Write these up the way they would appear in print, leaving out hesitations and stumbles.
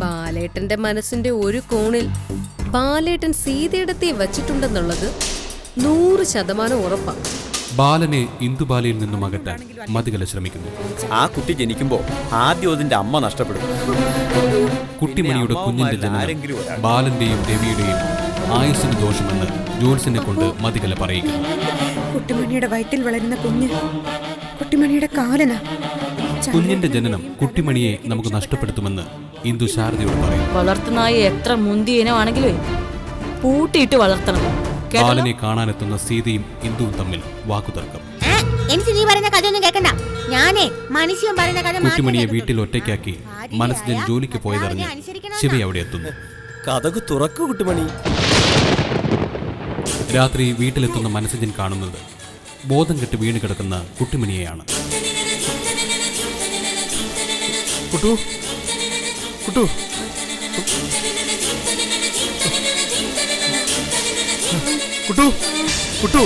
ബാലേട്ടന്റെ മനസ്സിന്റെ ഒരു കോണിൽ ബാലേട്ടൻ സീതയുടെ തീ വച്ചിട്ടുണ്ടെന്നുള്ളത് 100% ഉറപ്പാണ്. ബാലനെ ഇന്ദുബാലയിൽ നിന്നും അകറ്റാൻ മതികല ശ്രമിക്കുന്നു. ആ കുട്ടി ജനിക്കുമ്പോ ആദ്യം അതിന്റെ അമ്മ നഷ്ടപ്പെടും. കുട്ടിമണിയുടെ കുഞ്ഞിന്റെ ജനനം ബാലന്റെയും രവിയുടെയും ആയുസ്സിന് ദോഷമെന്ന് ജോത്സ്യനെ കൊണ്ട് മതികല പറയിക്കുന്നു. കുട്ടിമണിയുടെ വയറ്റിൽ വളരുന്ന കുഞ്ഞ് കുട്ടിമണിയുടെ കാലന. കുഞ്ഞിന്റെ ജനനം കുട്ടിമണിയെ നമുക്ക് നഷ്ടപ്പെടുത്തുമെന്ന് ഇന്ദു ശാരദയോട് പറയും. വളർത്തുന്നായി എത്ര മുന്തിയനമാണെങ്കിലും പൂട്ടിയിട്ട് വളർത്തണം. ബാലനെ കാണാനെത്തുന്ന സീതയും ഇന്ദുവും തമ്മിൽ വാക്കുതർക്കം. കുട്ടിമണിയെ വീട്ടിൽ ഒറ്റയ്ക്കാക്കി മനസ്സജൻ ജോലിക്ക് പോയതറിഞ്ഞ് ശിവ അവിടെ എത്തുന്നു. കഥകു തുറക്കു കുട്ടിമണി. രാത്രി വീട്ടിലെത്തുന്ന മനസ്സജൻ കാണുന്നത് ബോധം കെട്ട് വീണ് കിടക്കുന്ന കുട്ടിമണിയെയാണ്. കുട്ടു കുട്ടു കുട്ടു കുട്ടു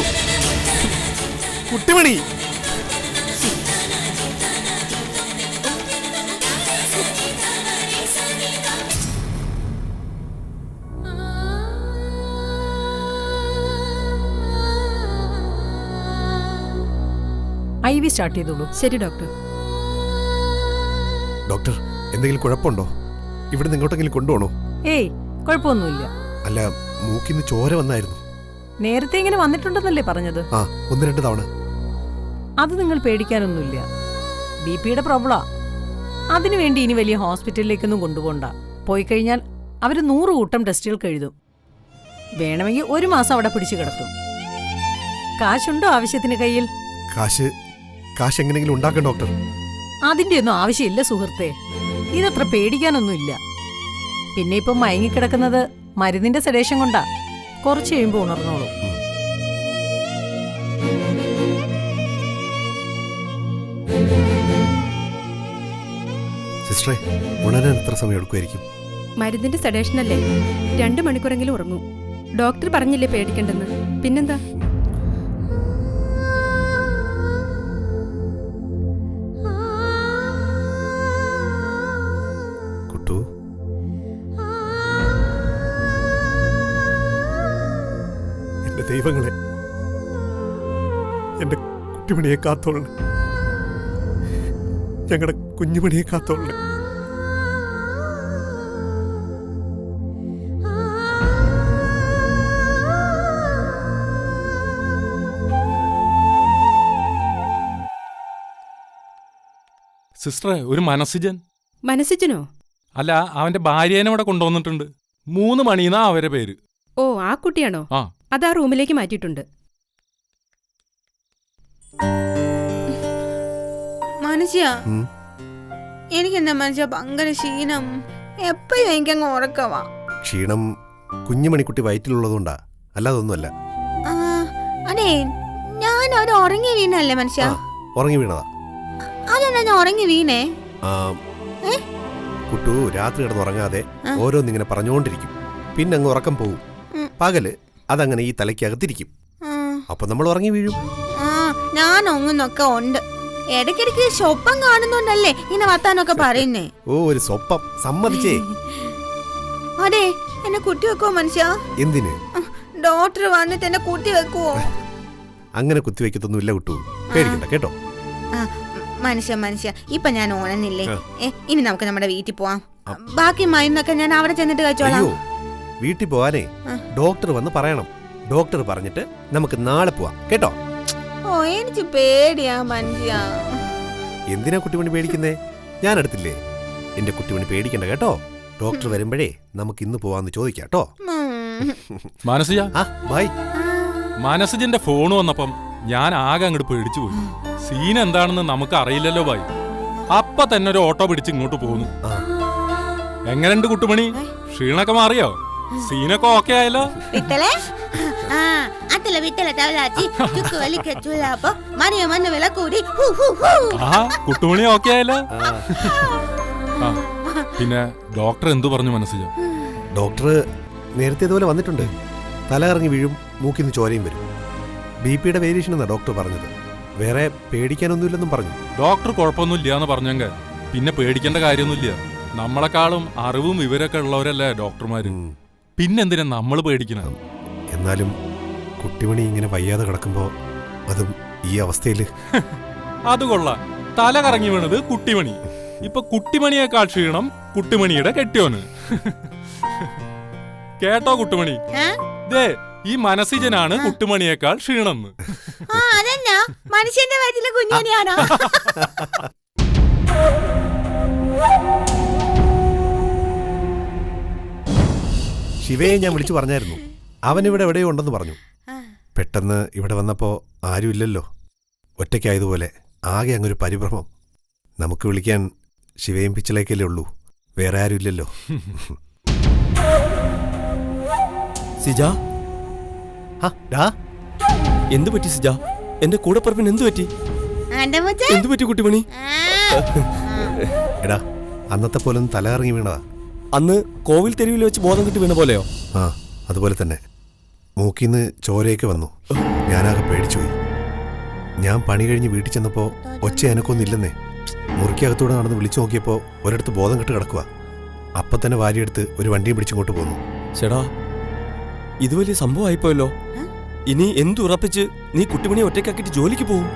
കുട്ടിമണി. IV സ്റ്റാർട്ട് ചെയ്തോളൂ. ശരി ഡോക്ടർ. ഡോക്ടർ, എന്തെങ്കിലും കുഴപ്പമുണ്ടോ? ഇവിടെ ഇങ്ങോട്ടെങ്കിലും കൊണ്ടുപോകണോ? ഏയ്, കുഴപ്പമൊന്നുമില്ല. അല്ല, മൂക്കിന്ന് ചോര വന്നായിരുന്നു. നേരത്തെ ഇങ്ങനെ വന്നിട്ടുണ്ടെന്നല്ലേ പറഞ്ഞത്? ആ, 1-2 തവണ. അത് നിങ്ങൾ പേടിക്കാനൊന്നുമില്ല. BP-യുടെ പ്രോബ്ലമാ. അതിനുവേണ്ടി ഇനി വലിയ ഹോസ്പിറ്റലിലേക്കൊന്നും കൊണ്ടുപോകണ്ട. പോയി കഴിഞ്ഞാൽ അവർ 100 കൂട്ടം ടെസ്റ്റുകൾ എഴുതും. വേണമെങ്കിൽ 1 മാസം അവിടെ പിടിച്ചു കിടത്തും. കാശുണ്ടോ ആവശ്യത്തിന് കയ്യിൽ? കാശ് എങ്ങനെയെങ്കിലും ഉണ്ടാക്കാം ഡോക്ടർ. അതിന്റെ ഒന്നും ആവശ്യമില്ല സുഹൃത്തെ. ഇതത്ര പേടിക്കാനൊന്നുമില്ല. പിന്നെ ഇപ്പം മയങ്ങിക്കിടക്കുന്നത് മരുന്നിന്റെ സെഡേഷൻ കൊണ്ടാ. കുറച്ച് കഴിയുമ്പോൾ ഉണർന്നോളൂ. സിസ്റ്ററെ, ഉണരാൻ എത്ര സമയം എടുക്കുമായിരിക്കും? മരുന്നിന്റെ സെഡേഷൻ അല്ലേ, 2 മണിക്കൂറെങ്കിലും ഉറങ്ങും. ഡോക്ടർ പറഞ്ഞില്ലേ പേടിക്കണ്ടെന്ന്. പിന്നെന്താ? ദൈവങ്ങളെ, എന്റെ കുട്ടിമണിയെ കാത്തോളണം. ഞങ്ങളുടെ കുഞ്ഞുമണിയെ കാത്തോളണം. സിസ്റ്ററെ, ഒരു മനസ്സിജനോ? അല്ല, അവന്റെ ഭാര്യേനെ ഇവിടെ കൊണ്ടുവന്നിട്ടുണ്ട്. 3 മണിന്നാ അവരെ പേര്. ഓ, ആ കുട്ടിയാണോ? ആ, അതാ റൂമിലേക്ക് മാറ്റിയിട്ടുണ്ട്. മനുഷ്യ, എനിക്കെന്താ മനുഷ്യ ഭയങ്കര ക്ഷീണം. എപ്പോഴും എനിക്കങ്ങ് ഉറക്കവാ. ക്ഷീണം കുഞ്ഞുമണിക്കുട്ടി വയറ്റിലുള്ളതുകൊണ്ടാ, അല്ലാതൊന്നുമല്ല. അതെ, ഞാൻ അവിടെ ഉറങ്ങി വീണല്ലേ മനുഷ്യ? ഉറങ്ങി വീണതാ. അതെന്താ ഞാൻ ഉറങ്ങി വീണേ? കുട്ടു രാത്രി കിടന്നുറങ്ങാതെ ഓരോന്നിങ്ങനെ പറഞ്ഞുകൊണ്ടിരിക്കും. പിന്നെ അങ്ങ് ഉറക്കം പോവും. പകല് അതങ്ങനെ ഈ തലയ്ക്കകത്തിരിക്കും. അപ്പൊ നമ്മൾ ഉറങ്ങി വീഴും. ഞാൻ ഒങ്ങുന്നൊക്കെ ഉണ്ട്. ഇടയ്ക്കിടയ്ക്ക് സ്വപ്നം കാണുന്നുണ്ടല്ലേ ഇങ്ങനെ വർത്താനൊക്കെ പറയുന്നേ? ഓ, ഒരു സ്വപ്നം. സമ്മതിച്ചേ. അതെ, എന്നെ കുട്ടി വെക്കുവോ മനുഷ്യ? എന്തിന്? ഡോക്ടർ വന്നിട്ട് എന്നെ കുട്ടി വെക്കുവോ? അങ്ങനെ കുത്തിവെക്കത്തൊന്നുമില്ല കുട്ടു, പേടിക്കണ്ട കേട്ടോ. മനുഷ്യ ഇപ്പൊ ഞാൻ ഓണന്നില്ലേ? ഇനി നമുക്ക് നമ്മുടെ വീട്ടിൽ പോവാം. ബാക്കി മരുന്നൊക്കെ ഞാൻ അവിടെ ചെന്നിട്ട് കഴിച്ചോളാം. വീട്ടിൽ പോവാനേ ഡോക്ടർ വന്ന് പറയണം. ഡോക്ടർ പറഞ്ഞിട്ട് നമുക്ക് നാളെ പോവാം കേട്ടോ. ഓ, എനിക്ക് പേടിയാ മനുഷ്യ. എന്തിനാ കുട്ടിമണി പേടിക്കുന്നേ? ഞാൻ അടുത്തില്ലേ. എന്റെ കുട്ടിമണി പേടിക്കണ്ട കേട്ടോ. ഡോക്ടർ വരുമ്പോഴേ നമുക്ക് ഇന്ന് പോവാന്ന് ചോദിക്കാട്ടോ. മനസ്സിന്റെ ഫോൺ വന്നപ്പം ഞാൻ ആകെ അങ്ങോട്ട് പേടിച്ചു പോയി. സീൻ എന്താണെന്ന് നമുക്ക് അറിയില്ലല്ലോ ബായ്. അപ്പൊ തന്നെ ഒരു ഓട്ടോ പിടിച്ച് ഇങ്ങോട്ട് പോന്നു. എങ്ങനെയുണ്ട് കുട്ടുമണി? ക്ഷീണൊക്കെ മാറിയോ? സീനൊക്കെ ഓക്കെ ആയല്ലോ? കുട്ടുമണി ഓക്കെ ആയല്ലോ? പിന്നെ ഡോക്ടർ എന്തു പറഞ്ഞു മനസ്സിലോ? ഡോക്ടർ നേരത്തെ ഇതുപോലെ വന്നിട്ടുണ്ട്. തല കറങ്ങി വീഴും, മൂക്കിന്ന് ചോരയും വരും. BP-യുടെ വേരിയേഷൻ എന്നാ ഡോക്ടർ പറഞ്ഞത്. വേറെ പേടിക്കാനൊന്നുമില്ലെന്നും പറഞ്ഞു. ഡോക്ടർ കുഴപ്പമൊന്നുമില്ല എന്ന് പറഞ്ഞെങ്കിൽ പിന്നെ പേടിക്കേണ്ട കാര്യമൊന്നുമില്ല. നമ്മളെക്കാളും അറിവും വിവരമൊക്കെ ഉള്ളവരല്ലേ ഡോക്ടർമാര്. പിന്നെന്തിനാ നമ്മൾ പേടിക്കണം? എന്നാലും കുട്ടിമണി ഇങ്ങനെ വയ്യാതെ കിടക്കുമ്പോ അതും ഈ അവസ്ഥയില് അത് കൊള്ളാം. തല കറങ്ങി വീണത് കുട്ടിമണി. ഇപ്പൊ കുട്ടിമണിയേക്കാൾ ക്ഷീണം കുട്ടിമണിയുടെ കെട്ടിയോന്. കേട്ടോ കുട്ടിമണി? ദേ ഈ മനസ്സിജനാണ് കുട്ടിമണിയേക്കാൾ ക്ഷീണം. അതെന്നാ മനുഷ്യന്റെ വയറ്റിലെ കുഞ്ഞിനെയാണോ? ശിവയെ ഞാൻ വിളിച്ചു പറഞ്ഞായിരുന്നു. അവനിവിടെ എവിടെയോ ഉണ്ടെന്ന് പറഞ്ഞു. പെട്ടെന്ന് ഇവിടെ വന്നപ്പോ ആരുമില്ലല്ലോ. ഒറ്റയ്ക്കായതുപോലെ ആകെ അങ്ങൊരു പരിഭ്രമം. നമുക്ക് വിളിക്കാൻ ശിവയും പിച്ചലേക്കല്ലേ ഉള്ളൂ, വേറെ ആരുമില്ലല്ലോ. സിജ, എന്തു പറ്റി സിജ? എന്റെ കൂടെ പറപ്പിന് എന്തു പറ്റി? എന്തു പറ്റി കുട്ടിമണി? എടാ, അന്നത്തെ പോലെ ഒന്ന് തലകറങ്ങി വീണതാ. അന്ന് കോവിൽ തെരുവിൽ വെച്ച് ബോധം കിട്ടി വീണ പോലെയോ? ആ, അതുപോലെ തന്നെ. മൂക്കിന്ന് ചോരയൊക്കെ വന്നു. ഞാനാകെ പേടിച്ചുപോയി. ഞാൻ പണി കഴിഞ്ഞ് വീട്ടിൽ ചെന്നപ്പോ ഒച്ച എനക്കൊന്നില്ലെന്നേ. മുറിക്കകത്തൂടെ നടന്ന് വിളിച്ചു നോക്കിയപ്പോ ഒരിടത്ത് ബോധം കെട്ട് കിടക്കുക. അപ്പൊ തന്നെ വാരിയെടുത്ത് ഒരു വണ്ടിയും പിടിച്ചിങ്ങോട്ട് പോന്നു. ചേടാ, ഇത് വലിയ സംഭവമായിപ്പോയല്ലോ. ഇനി എന്തുറപ്പിച്ച് നീ കുട്ടിമണി ഒറ്റയ്ക്കാക്കിട്ട് ജോലിക്ക് പോകും?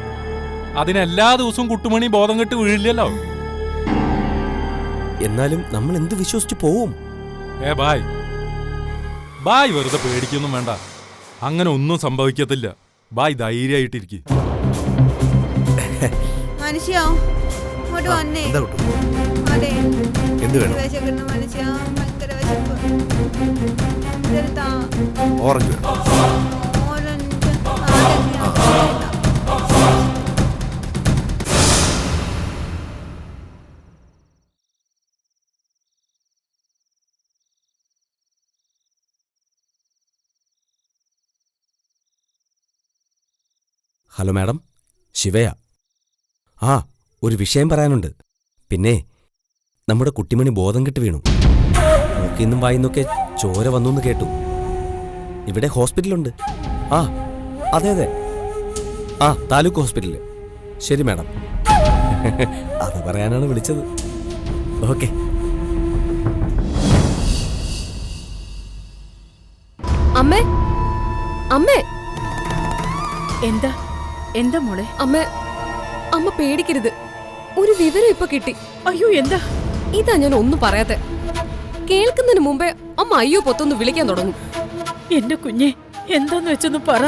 അതിനെല്ലാ ദിവസവും കുട്ടിമണി ബോധം കെട്ട് വീഴില്ലല്ലോ. എന്നാലും നമ്മൾ എന്ത് വിശ്വസിച്ച് പോവും? ബായ് ബായ്, വെറുതെ പേടിക്കൊന്നും വേണ്ട. അങ്ങനെ ഒന്നും സംഭവിക്കത്തില്ല. ബായ് ധൈര്യമായിട്ടിരിക്കും. മനുഷ്യോ ഇങ്ങോട്ട് വന്നേ. എന്താ കുട്ടു? അതെ, എന്ത് വേണം? വിശക്കുന്നു മനുഷ്യ, ഭയങ്കര വിശപ്പ്. ഇതെടുത്താ. Orange orange. ആ, ഹലോ മാഡം, ശിവയാ. ആ, ഒരു വിഷയം പറയാനുണ്ട്. പിന്നെ നമ്മുടെ കുട്ടിമണി ബോധം കെട്ട് വീണു. മൂക്കിന്നും വായിന്നൊക്കെ ചോര വന്നു കേട്ടു. ഇവിടെ ഹോസ്പിറ്റലുണ്ട്. ആ, അതെ അതെ, ആ, താലൂക്ക് ഹോസ്പിറ്റലില്. ശരി മാഡം, അത് പറയാനാണ് വിളിച്ചത്. ഓക്കെ. അമ്മേ, അമ്മേ. എന്താ എന്താ മോളെ? അമ്മ പേടിക്കരുത്. ഒരു വിവരം ഇപ്പൊ കിട്ടി. അയ്യോ, എന്താ? ഇതാ ഞാൻ ഒന്നും പറയാത്തെ. കേൾക്കുന്നതിന് മുമ്പേ അമ്മ അയ്യോ പൊത്തൊന്ന് വിളിക്കാൻ തുടങ്ങും. എന്റെ കുഞ്ഞെ, എന്താന്ന് വെച്ചൊന്ന് പറ.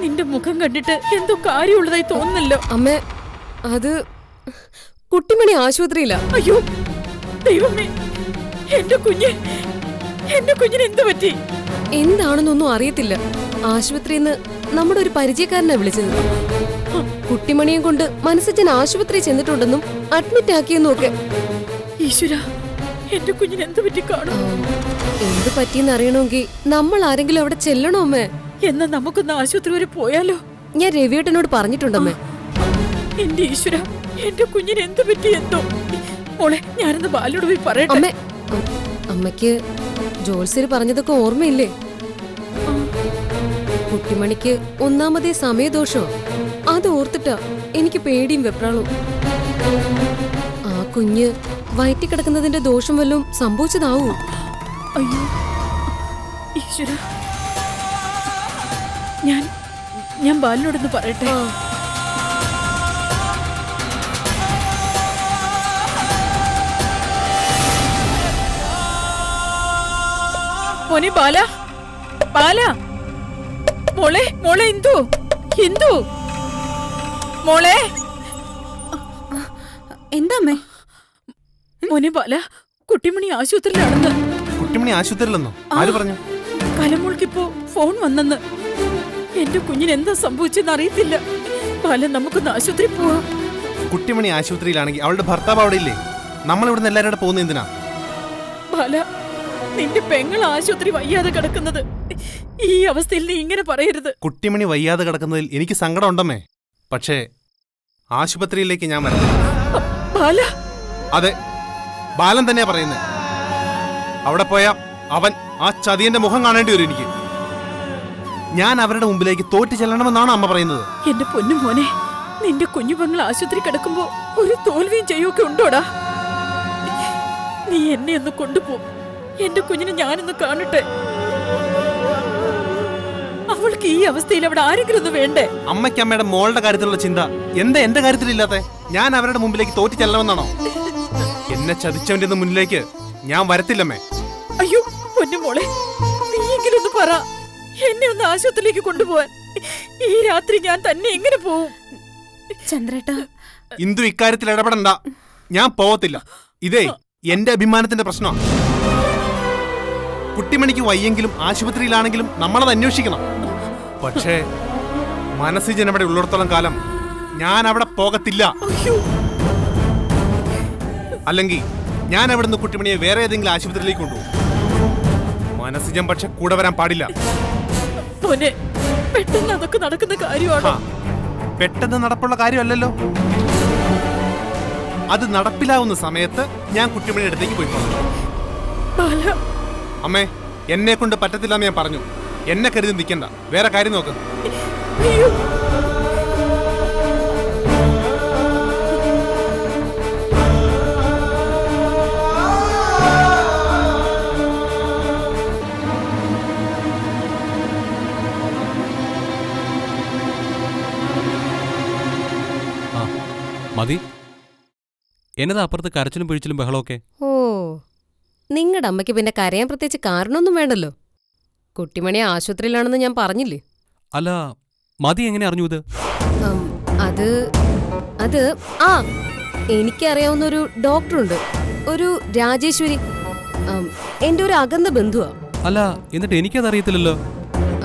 നിന്റെ മുഖം കണ്ടിട്ട് എന്തോ കാര്യമുള്ളതായി തോന്നുന്നല്ലോ. അമ്മേ, അത് കുട്ടിമണി ആശുപത്രിയില്ല. അയ്യോ ദൈവമേ, എന്റെ കുഞ്ഞിന് എന്തു പറ്റി? എന്താണെന്നൊന്നും അറിയത്തില്ല. ആശുപത്രിന്ന് നമ്മുടെ ഒരു പരിചയക്കാരനെ വിളിച്ചത്. കുട്ടിമണിയെ കൊണ്ട് മനസ്സച്ചൻ ആശുപത്രി ചെന്നിട്ടുണ്ടെന്നും അഡ്മിറ്റ് ആക്കിയെന്നും ഒക്കെ. ഈശ്വര, എന്റെ കുഞ്ഞിന് എന്തു പറ്റി കാണും? എന്ത് പറ്റിയെന്ന് അറിയണമെങ്കിൽ നമ്മൾ ആരെങ്കിലും അവിടെ ചെല്ലണോ അമ്മേ? എന്നാ നമുക്കൊന്ന് ആശുപത്രി വരെ പോയാലോ? ഞാൻ രവിയേട്ടനോട് പറഞ്ഞിട്ടുണ്ടമ്മേ. എന്റെ ഈശ്വര, എന്റെ കുഞ്ഞിന് എന്തു പറ്റി എന്തോ. മോളെ, ഞാനൊന്ന് ബാലോട് പോയി പറയട്ടെ. അമ്മേ, അമ്മയ്ക്ക് ജോത്സ്യര് പറഞ്ഞതൊക്കെ ഓർമ്മയില്ലേ? കുട്ടിമണിക്ക് ഒന്നാമതേ സമയദോഷോ. അത് ഓർത്തിട്ടാ എനിക്ക് പേടിയും വെപ്രാളും. ആ കുഞ്ഞ് വയറ്റി കിടക്കുന്നതിന്റെ ദോഷം വല്ലതും സംഭവിച്ചതാവൂ. അയ്യോ ഈശ്വര, ഞാൻ ബാലിനോടൊന്ന് പറയട്ടെ. മോനെ ബാല, മോളെ മോളെ, ഇന്ദു മോളെ. എന്താ അമ്മേ? മോനെ ബാല, കുട്ടിമണി ആശുപത്രിയിലാണെന്ന്. കുട്ടിമണി ആശുപത്രിയിലെന്നോ? ആര് പറഞ്ഞു? കലമോൾക്കിപ്പോ ഫോൺ വന്നെന്ന്. എന്റെ കുഞ്ഞിന് എന്താ സംഭവിച്ചെന്ന് അറിയത്തില്ല. ബാല, നമുക്കൊന്ന് ആശുപത്രി പോവാം. കുട്ടിമണി ആശുപത്രിയിലാണെങ്കിൽ അവളുടെ ഭർത്താവ് അവിടെ ഇല്ലേ? നമ്മൾ ഇവിടുന്ന് എല്ലാവരും കൂടെ പോകുന്ന എന്തിനാ? ബാല, നിന്റെ പെങ്ങൾ ആശുപത്രി വയ്യാതെ കിടക്കുന്നത്. ഈ അവസ്ഥയിൽ നീ ഇങ്ങനെ പറയരുത്. കുട്ടിമണി വയ്യാതെ കിടക്കുന്നതിൽ എനിക്ക് സങ്കടം ഉണ്ടമ്മേ. പക്ഷേ ആശുപത്രിയിലേക്ക് ഞാൻ വരത്തില്ല. ബാല. അതെ, ബാലൻ തന്നെയാ പറയുന്നത്. അവിടെ പോയാ അവൻ ആ ചതിയന്റെ മുഖം കാണേണ്ടി വരും എനിക്ക്. ഞാൻ അവരുടെ മുമ്പിലേക്ക് തോറ്റു ചെല്ലണമെന്നാണ് അമ്മ പറയുന്നത്. എന്റെ പൊന്നു മോനെ, നിന്റെ കുഞ്ഞു പെങ്ങൾ ആശുപത്രി കിടക്കുമ്പോ ഒരു തോൽവിയും ചെയ്യൊക്കെ ഉണ്ടോടാ? നീ എന്നെ ഒന്ന് കൊണ്ടുപോ. എന്റെ കുഞ്ഞിനെ ഞാനൊന്ന് കാണട്ടെ. അവൾക്ക് ഈ അവസ്ഥയിൽ അവിടെ ആരെങ്കിലും ഒന്ന് വേണ്ടേ? അമ്മയ്ക്ക് അമ്മയുടെ മോളുടെ കാര്യത്തിലുള്ള ചിന്ത എന്താ എന്റെ കാര്യത്തിലില്ലാത്തെ? ഞാൻ അവരുടെ മുമ്പിലേക്ക് തോറ്റു ചെല്ലണമെന്നാണോ? എന്നെ ചതിച്ചവന്റെ മുന്നിലേക്ക് ഞാൻ വരത്തില്ലമ്മേ. അയ്യോ പൊന്നു മോളെ, നീയെങ്കിലും ഒന്ന് പറ, എന്നെ ഒന്ന് ആശുപത്രിയിലേക്ക് കൊണ്ടുപോവാൻ. ഈ രാത്രി ഞാൻ തന്നെ എങ്ങനെ പോവും? ചന്ദ്രേട്ടാ, ഇന്ദു ഇക്കാര്യത്തിൽ ഇടപെടണ്ട. ഞാൻ പോവത്തില്ല. ഇതേ എന്റെ അഭിമാനത്തിന്റെ പ്രശ്നമാണ്. കുട്ടിമണിക്ക് വയ്യെങ്കിലും ആശുപത്രിയിലാണെങ്കിലും നമ്മളത് അന്വേഷിക്കണം. പക്ഷേ മനസ്സിജൻ അവിടെ ഉള്ളിടത്തോളം കാലം ഞാൻ അവിടെ പോകത്തില്ല. അല്ലെങ്കിൽ ഞാൻ അവിടെ നിന്ന് കുട്ടിമണിയെ വേറെ ഏതെങ്കിലും ആശുപത്രിയിലേക്ക് കൊണ്ടുപോകും. മനസ്സിജൻ പക്ഷെ കൂടെ വരാൻ പാടില്ല. പെട്ടെന്ന് അതൊക്കെ നടക്കുന്ന കാര്യമാണോ? പെട്ടെന്ന് നടപ്പുള്ള കാര്യമല്ലല്ലോ. അത് നടപ്പിലാവുന്ന സമയത്ത് ഞാൻ കുട്ടിമണിയുടെ അടുത്തേക്ക് പോയി. അമ്മേ, എന്നെ കൊണ്ട് പറ്റത്തില്ലെന്ന് ഞാൻ പറഞ്ഞു. എന്നെ കരുതി നിൽക്കണ്ട, വേറെ കാര്യം നോക്ക്. മതി. എന്നതാ അപ്പുറത്ത് കരച്ചിലും പിഴിച്ചിലും ബഹളമൊക്കെ? ഓ, നിങ്ങളുടെ അമ്മയ്ക്ക് പിന്നെ കരയാൻ പ്രത്യേകിച്ച് കാരണമൊന്നും വേണ്ടല്ലോ. കുട്ടിമണി ആശുപത്രിയിലാണെന്ന് ഞാൻ പറഞ്ഞില്ലേ? അല്ല, മതി എങ്ങനെ അറിഞ്ഞു ഇത്? അത് ആ എനിക്കറിയാവുന്ന ഒരു ഡോക്ടറുണ്ട്, ഒരു രാജേശ്വരി. എന്റെ ഒരു അകന്ന ബന്ധുവാ. അല്ല, എന്നിട്ട് എനിക്കതറിയത്തില്ലല്ലോ.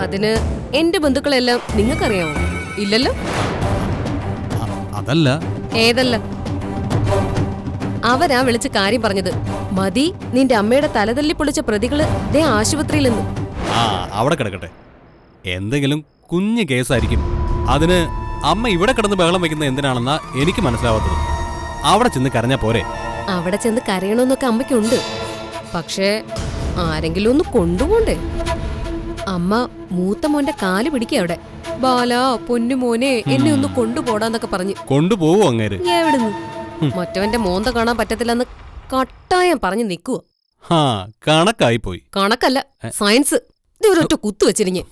അതിന് എന്റെ ബന്ധുക്കളെല്ലാം നിങ്ങൾക്കറിയാമോ? ഇല്ലല്ലോ. അതല്ല. ഏതല്ല? അവരാ വിളിച്ച് കാര്യം പറഞ്ഞത്. മതി, നിന്റെ അമ്മയുടെ തലതല്ലി പൊളിച്ച പ്രതികള് ദേ ആശുപത്രിയിലെന്ന്. ആ, അവിടെ കിടക്കട്ടെ. എന്തെങ്കിലും കുഞ്ഞു കേസായിരിക്കും. അതിന് അമ്മ ഇവിടെ കിടന്ന് ബഹളം വെക്കുന്നത് എന്തിനാണെന്നാ എനിക്ക് മനസ്സിലാവാത്തത്. അവിടെ ചെന്ന് കരഞ്ഞാ പോരെ? അവിടെ ചെന്ന് കരയണമെന്നൊക്കെ അമ്മയ്ക്കുണ്ട്. പക്ഷേ ആരെങ്കിലും ഒന്ന് കൊണ്ടുപോണ്ടേ? അമ്മ മൂത്ത മോന്റെ കാല് പിടിക്കുക അവിടെ. ബാലാ, പൊന്നുമോനെ, എന്നെ ഒന്ന് കൊണ്ടുപോടാന്നൊക്കെ പറഞ്ഞ്. കൊണ്ടുപോവോ അങ്ങേര്? എവിടുന്ന്? മറ്റവന്റെ മോന്ത കാണാൻ പറ്റത്തില്ലെന്ന് കട്ടായം പറഞ്ഞു നിൽക്കുവോ? കണക്കായി പോയി. കണക്കല്ല, സയൻസ്. ഇത് ഒരൊറ്റ കുത്തു വെച്ചിരിഞ്ഞ്.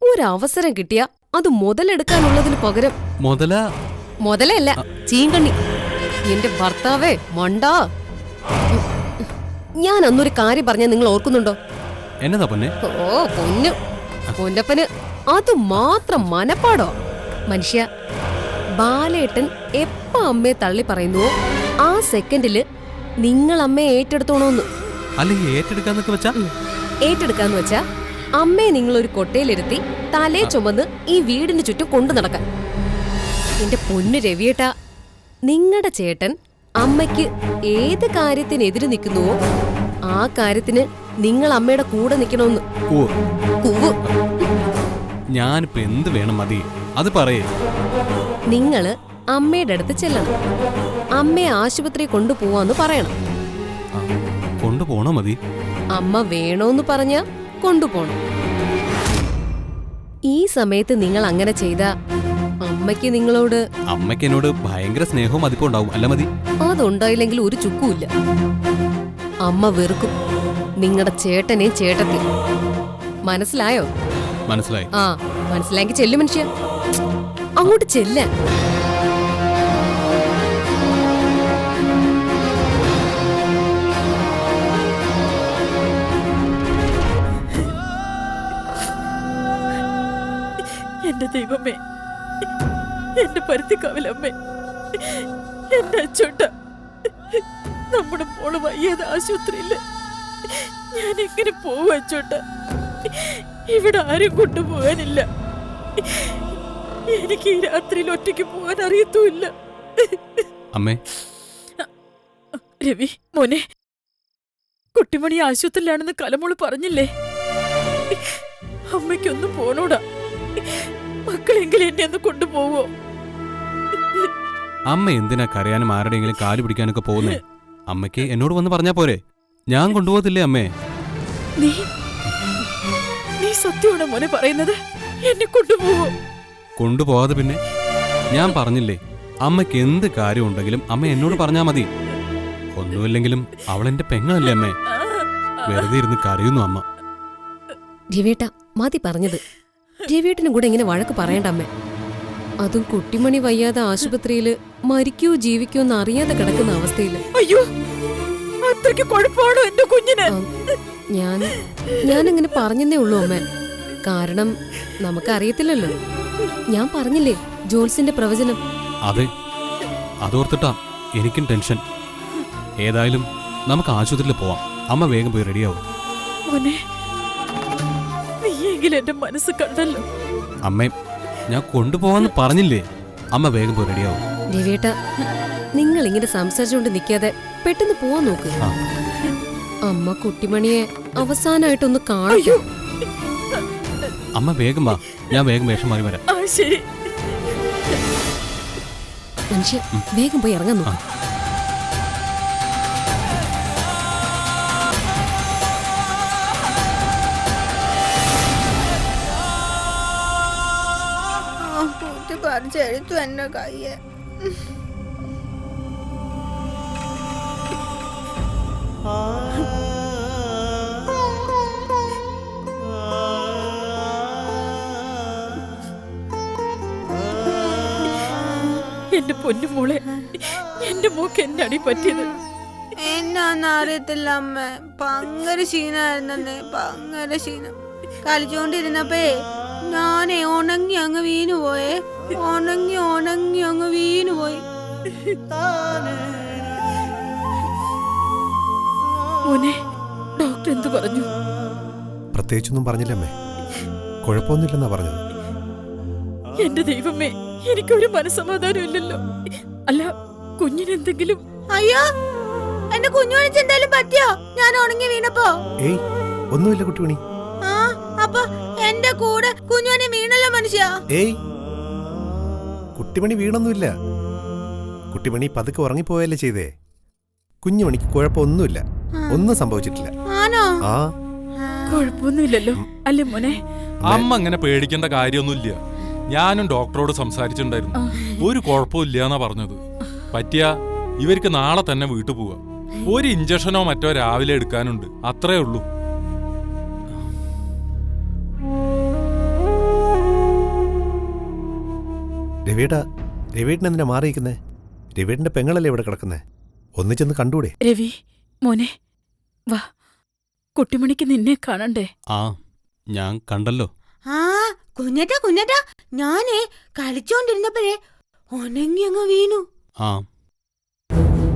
ഒരവസരം കിട്ടിയ അത് മുതലെടുക്കാനുള്ളതിന് പകരം മുതലല്ല, ചീങ്കണ്ണി. എന്റെ ഭർത്താവേ മണ്ടാ. ഞാൻ അന്നൊരു കാര്യം പറഞ്ഞ നിങ്ങൾ ഓർക്കുന്നുണ്ടോ? എന്നതാ പൊന്നെ? ഓ പൊന്നു, പൊന്നപ്പന് അത് മാത്രം മനപ്പാടോ. മനുഷ്യ, ബാലേട്ടൻ എപ്പ അമ്മയെ തള്ളി പറയുന്നുവോ ആ സെക്കൻഡില് നിങ്ങൾ അമ്മയെ ഏറ്റെടുത്തോണോന്ന്. അല്ലെങ്കിൽ ഏറ്റെടുക്കാന്നൊക്കെ വെച്ചാ? ഏറ്റെടുക്കാന്ന് വെച്ചാ അമ്മയെ നിങ്ങളൊരു കൊട്ടയിലിരുത്തി തലേ ചുമന്ന് ഈ വീടിന് ചുറ്റും കൊണ്ടു നടക്കാൻ. എന്റെ പൊന്നു രവിയേട്ടാ, നിങ്ങളുടെ ചേട്ടൻ അമ്മയ്ക്ക് ഏത് കാര്യത്തിനെതിര് നിൽക്കുന്നുവോ ആ കാര്യത്തിന് നിങ്ങൾ അമ്മയുടെ കൂടെ നിൽക്കണമെന്ന്. ഞാനിപ്പോ എന്ത് വേണം? മതി, അത് പറയേ. നിങ്ങള് അമ്മയുടെ അടുത്ത് ചെല്ലണം. അമ്മയെ ആശുപത്രി കൊണ്ടുപോവാന്ന് പറയണം. കൊണ്ടുപോണോ? മതി. അമ്മ വേണോന്ന് പറഞ്ഞ കൊണ്ടുപോണം. ഈ സമയത്ത് നിങ്ങൾ അങ്ങനെ ചെയ്താ അമ്മയ്ക്ക് നിങ്ങളോട് അമ്മയ്ക്ക് എന്നോട് ഭയങ്കര സ്നേഹവും മതിപ്പും ഉണ്ടാവും. അല്ല മതി? അതുണ്ടായില്ലെങ്കിൽ ഒരു ചുക്കുമില്ല. അമ്മ വെറുക്കും നിങ്ങളുടെ ചേട്ടനെയും ചേട്ടത്തി. മനസ്സിലായോ? മനസ്സിലായി. ആ, മനസ്സിലായെങ്കിൽ ചെല്ലു മനുഷ്യ, അങ്ങോട്ട് ചെല്ല. എന്റെ ദൈവമേ, എന്റെ പരുത്തിക്കാവിലമ്മേ, എന്റെ അച്ചോട്ട, നമ്മുടെ മോള് വയ്യത് ആശുപത്രിയില്. ഞാൻ എങ്ങനെ പോവും അച്ചോട്ട? ഇവിടെ ആരും കൊണ്ടുപോകാനില്ല. എനിക്ക് ഈ രാത്രിയിൽ ഒറ്റയ്ക്ക് പോകാൻ അറിയത്തുമില്ല. അമ്മേ. രവി മോനെ, കുട്ടിമണി ആശുപത്രിയിലാണെന്ന് കലമോള് പറഞ്ഞില്ലേ? അമ്മയ്ക്കൊന്ന് പോണോടാ. മക്കളെങ്കിലും എന്നെ ഒന്ന് കൊണ്ടുപോവോ? അമ്മ എന്തിനാ കരയാനും ആരുടെയെങ്കിലും കാല് പിടിക്കാനൊക്കെ പോകുന്നേ? അമ്മയ്ക്ക് എന്നോട് വന്ന് പറഞ്ഞാ പോരെ? ഞാൻ കൊണ്ടുപോകത്തില്ലേ അമ്മേ? നീ സത്യമാണോ മോനെ പറയുന്നത്? എന്നെ കൊണ്ടുപോവോ? കൊണ്ടുപോകാതെ പിന്നെ? ഞാൻ പറഞ്ഞില്ലേ, അമ്മയ്ക്ക് എന്ത് കാര്യം ഉണ്ടെങ്കിലും അമ്മ എന്നോട് പറഞ്ഞാ മതി. ഒന്നുമില്ലെങ്കിലും അവൾ എന്റെ പെങ്ങളല്ലേ അമ്മേ. വെറുതെ ഇരുന്ന് കരയുന്നു അമ്മ. രവിയേട്ട മതി പറഞ്ഞത്. രവിയേട്ടനും കൂടെ ഇങ്ങനെ വഴക്ക് പറയണ്ട അമ്മേ. അതും കുട്ടിമണി വയ്യാതെ ആശുപത്രിയില് മരിക്കോ ജീവിക്കോ എന്ന് അറിയാതെ കിടക്കുന്ന അവസ്ഥയില്. അയ്യോ, അത്രയ്ക്ക് കുഴപ്പമാണോ എന്റെ കുഞ്ഞിന്? ഞാനങ്ങനെ പറഞ്ഞെന്നേ ഉള്ളൂ അമ്മേ. കാരണം നമുക്കറിയത്തില്ലല്ലോ. ഞാൻ പറഞ്ഞില്ലേ ജോൾസിന്റെ പ്രവചനം. അതെ, അതോർത്തിട്ടാ എനിക്കും ടെൻഷൻ. ഏതായാലും നമുക്ക് ആശുപത്രിയിൽ പോവാം. അമ്മ വേഗം പോയി റെഡിയാവും. മോനെ, നീയെങ്കിലും എന്റെ മനസ്സ് കണ്ടല്ലോ. അമ്മേ, ഞാൻ കൊണ്ടുപോവാന്ന് പറഞ്ഞില്ലേ. അമ്മ വേഗം പോയി റെഡിയാവും. രവിയേട്ട, നിങ്ങൾ ഇങ്ങനെ സംസാരിച്ചുകൊണ്ട് നിൽക്കാതെ പെട്ടെന്ന് പോവാൻ നോക്ക്. അമ്മ കുട്ടിമണിയെ അവസാനമായിട്ടൊന്ന് കാണും. അമ്മ വേഗം വാ, ഞാൻ വേഗം വേഷം മാറി വരാം. ശരി മനുഷ്യ, വേഗം പോയി ഇറങ്ങാൻ നോക്ക്. പറിച്ചെടുത്തു എന്റെ കയ്യെ. എന്റെ പൊന്നുമോളെ, എന്റെ മോക്ക് എന്നടി പറ്റിയത്? എന്നാന്ന് അറിയത്തില്ല അമ്മ. ഭയങ്കര ക്ഷീണായിരുന്നേ, ഭയങ്കര ക്ഷീണം. കളിച്ചോണ്ടിരുന്നപ്പേ ഞാനേ ഉണങ്ങി അങ്ങ് വീണുപോയേ. ഉണങ്ങി അങ്ങ് വീണുപോയി. മോനെ, ഡോക്ടർ എന്തു പറഞ്ഞു? പ്രത്യേകിച്ചൊന്നും പറഞ്ഞില്ലമ്മേ. കുഴപ്പമൊന്നുമില്ലെന്നാ പറഞ്ഞത്. എന്റെ ദൈവമേ, എനിക്കൊരു മനസ്സമാധാനം ഇല്ലല്ലോ. അല്ല, കുഞ്ഞിനെന്തെങ്കിലും? അയ്യോ, എന്റെ കുഞ്ഞുമണിച്ച് എന്തായാലും പറ്റിയോ? ഞാൻ ഉണങ്ങി വീണപ്പോ? ഏയ്, ഒന്നുമില്ല കുട്ടിമണി. അപ്പൊ എന്റെ കൂടെ കുഞ്ഞുമണി വീണല്ലോ മനുഷ്യ. ഏയ്, കുട്ടിമണി വീണൊന്നുമില്ല. കുട്ടിമണി പതുക്കെ ഉറങ്ങിപ്പോയല്ലേ ചെയ്തേ. കുഞ്ഞുമണിക്ക് കുഴപ്പമൊന്നുമില്ല, ഒന്നും സംഭവിച്ചിട്ടില്ല. ആണോ? ആ, കുഴപ്പമൊന്നുമില്ലല്ലോ അല്ലേ മോനെ? അമ്മ അങ്ങനെ പേടിക്കേണ്ട കാര്യമൊന്നുമില്ല. ഞാനും ഡോക്ടറോട് സംസാരിച്ചിട്ടുണ്ടായിരുന്നു. ഒരു കുഴപ്പമില്ല എന്നാ പറഞ്ഞത്. പറ്റിയ ഇവർക്ക് നാളെ തന്നെ വീട്ടിൽ പോവാ. ഒരു ഇഞ്ചക്ഷനോ മറ്റോ രാവിലെ എടുക്കാനുണ്ട്, അത്രേ ഉള്ളൂ. രവിയേട്ടൻ എന്തിനാ മാറിയിരിക്കുന്നേ? രവിയേട്ടന്റെ പെങ്ങളല്ലേ ഇവിടെ കിടക്കുന്നേ? ഒന്നിച്ചെന്ന് കണ്ടൂടെ? രവി മോനെ, വാ, കുട്ടിമണിക്ക് നിന്നെ കാണണ്ടേ? ആ, ഞാൻ കണ്ടല്ലോ. കുഞ്ഞേട്ടാ, ഞാനേ കളിച്ചോണ്ടിരുന്നപ്പോഴേ ഉണങ്ങി അങ്ങ് വീണു. ആ,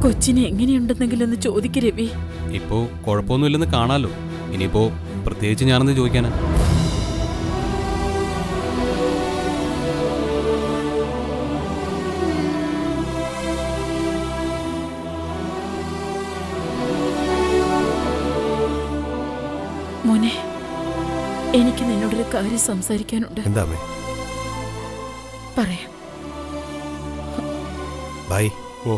കൊച്ചിനെ എങ്ങനെയുണ്ടെന്നെങ്കിലും ഒന്ന് ചോദിക്ക് രവി. ഇപ്പോ കുഴപ്പമൊന്നുമില്ലെന്ന് കാണാലോ. ഇനിയിപ്പോ പ്രത്യേകിച്ച് ഞാനെന്ന് ചോദിക്കാനാ. മോനെ, എനിക്ക് നിന്നോടൊരു കാര്യം സംസാരിക്കാനുണ്ട്. എന്താ പറയാം. ബൈ. ഓ,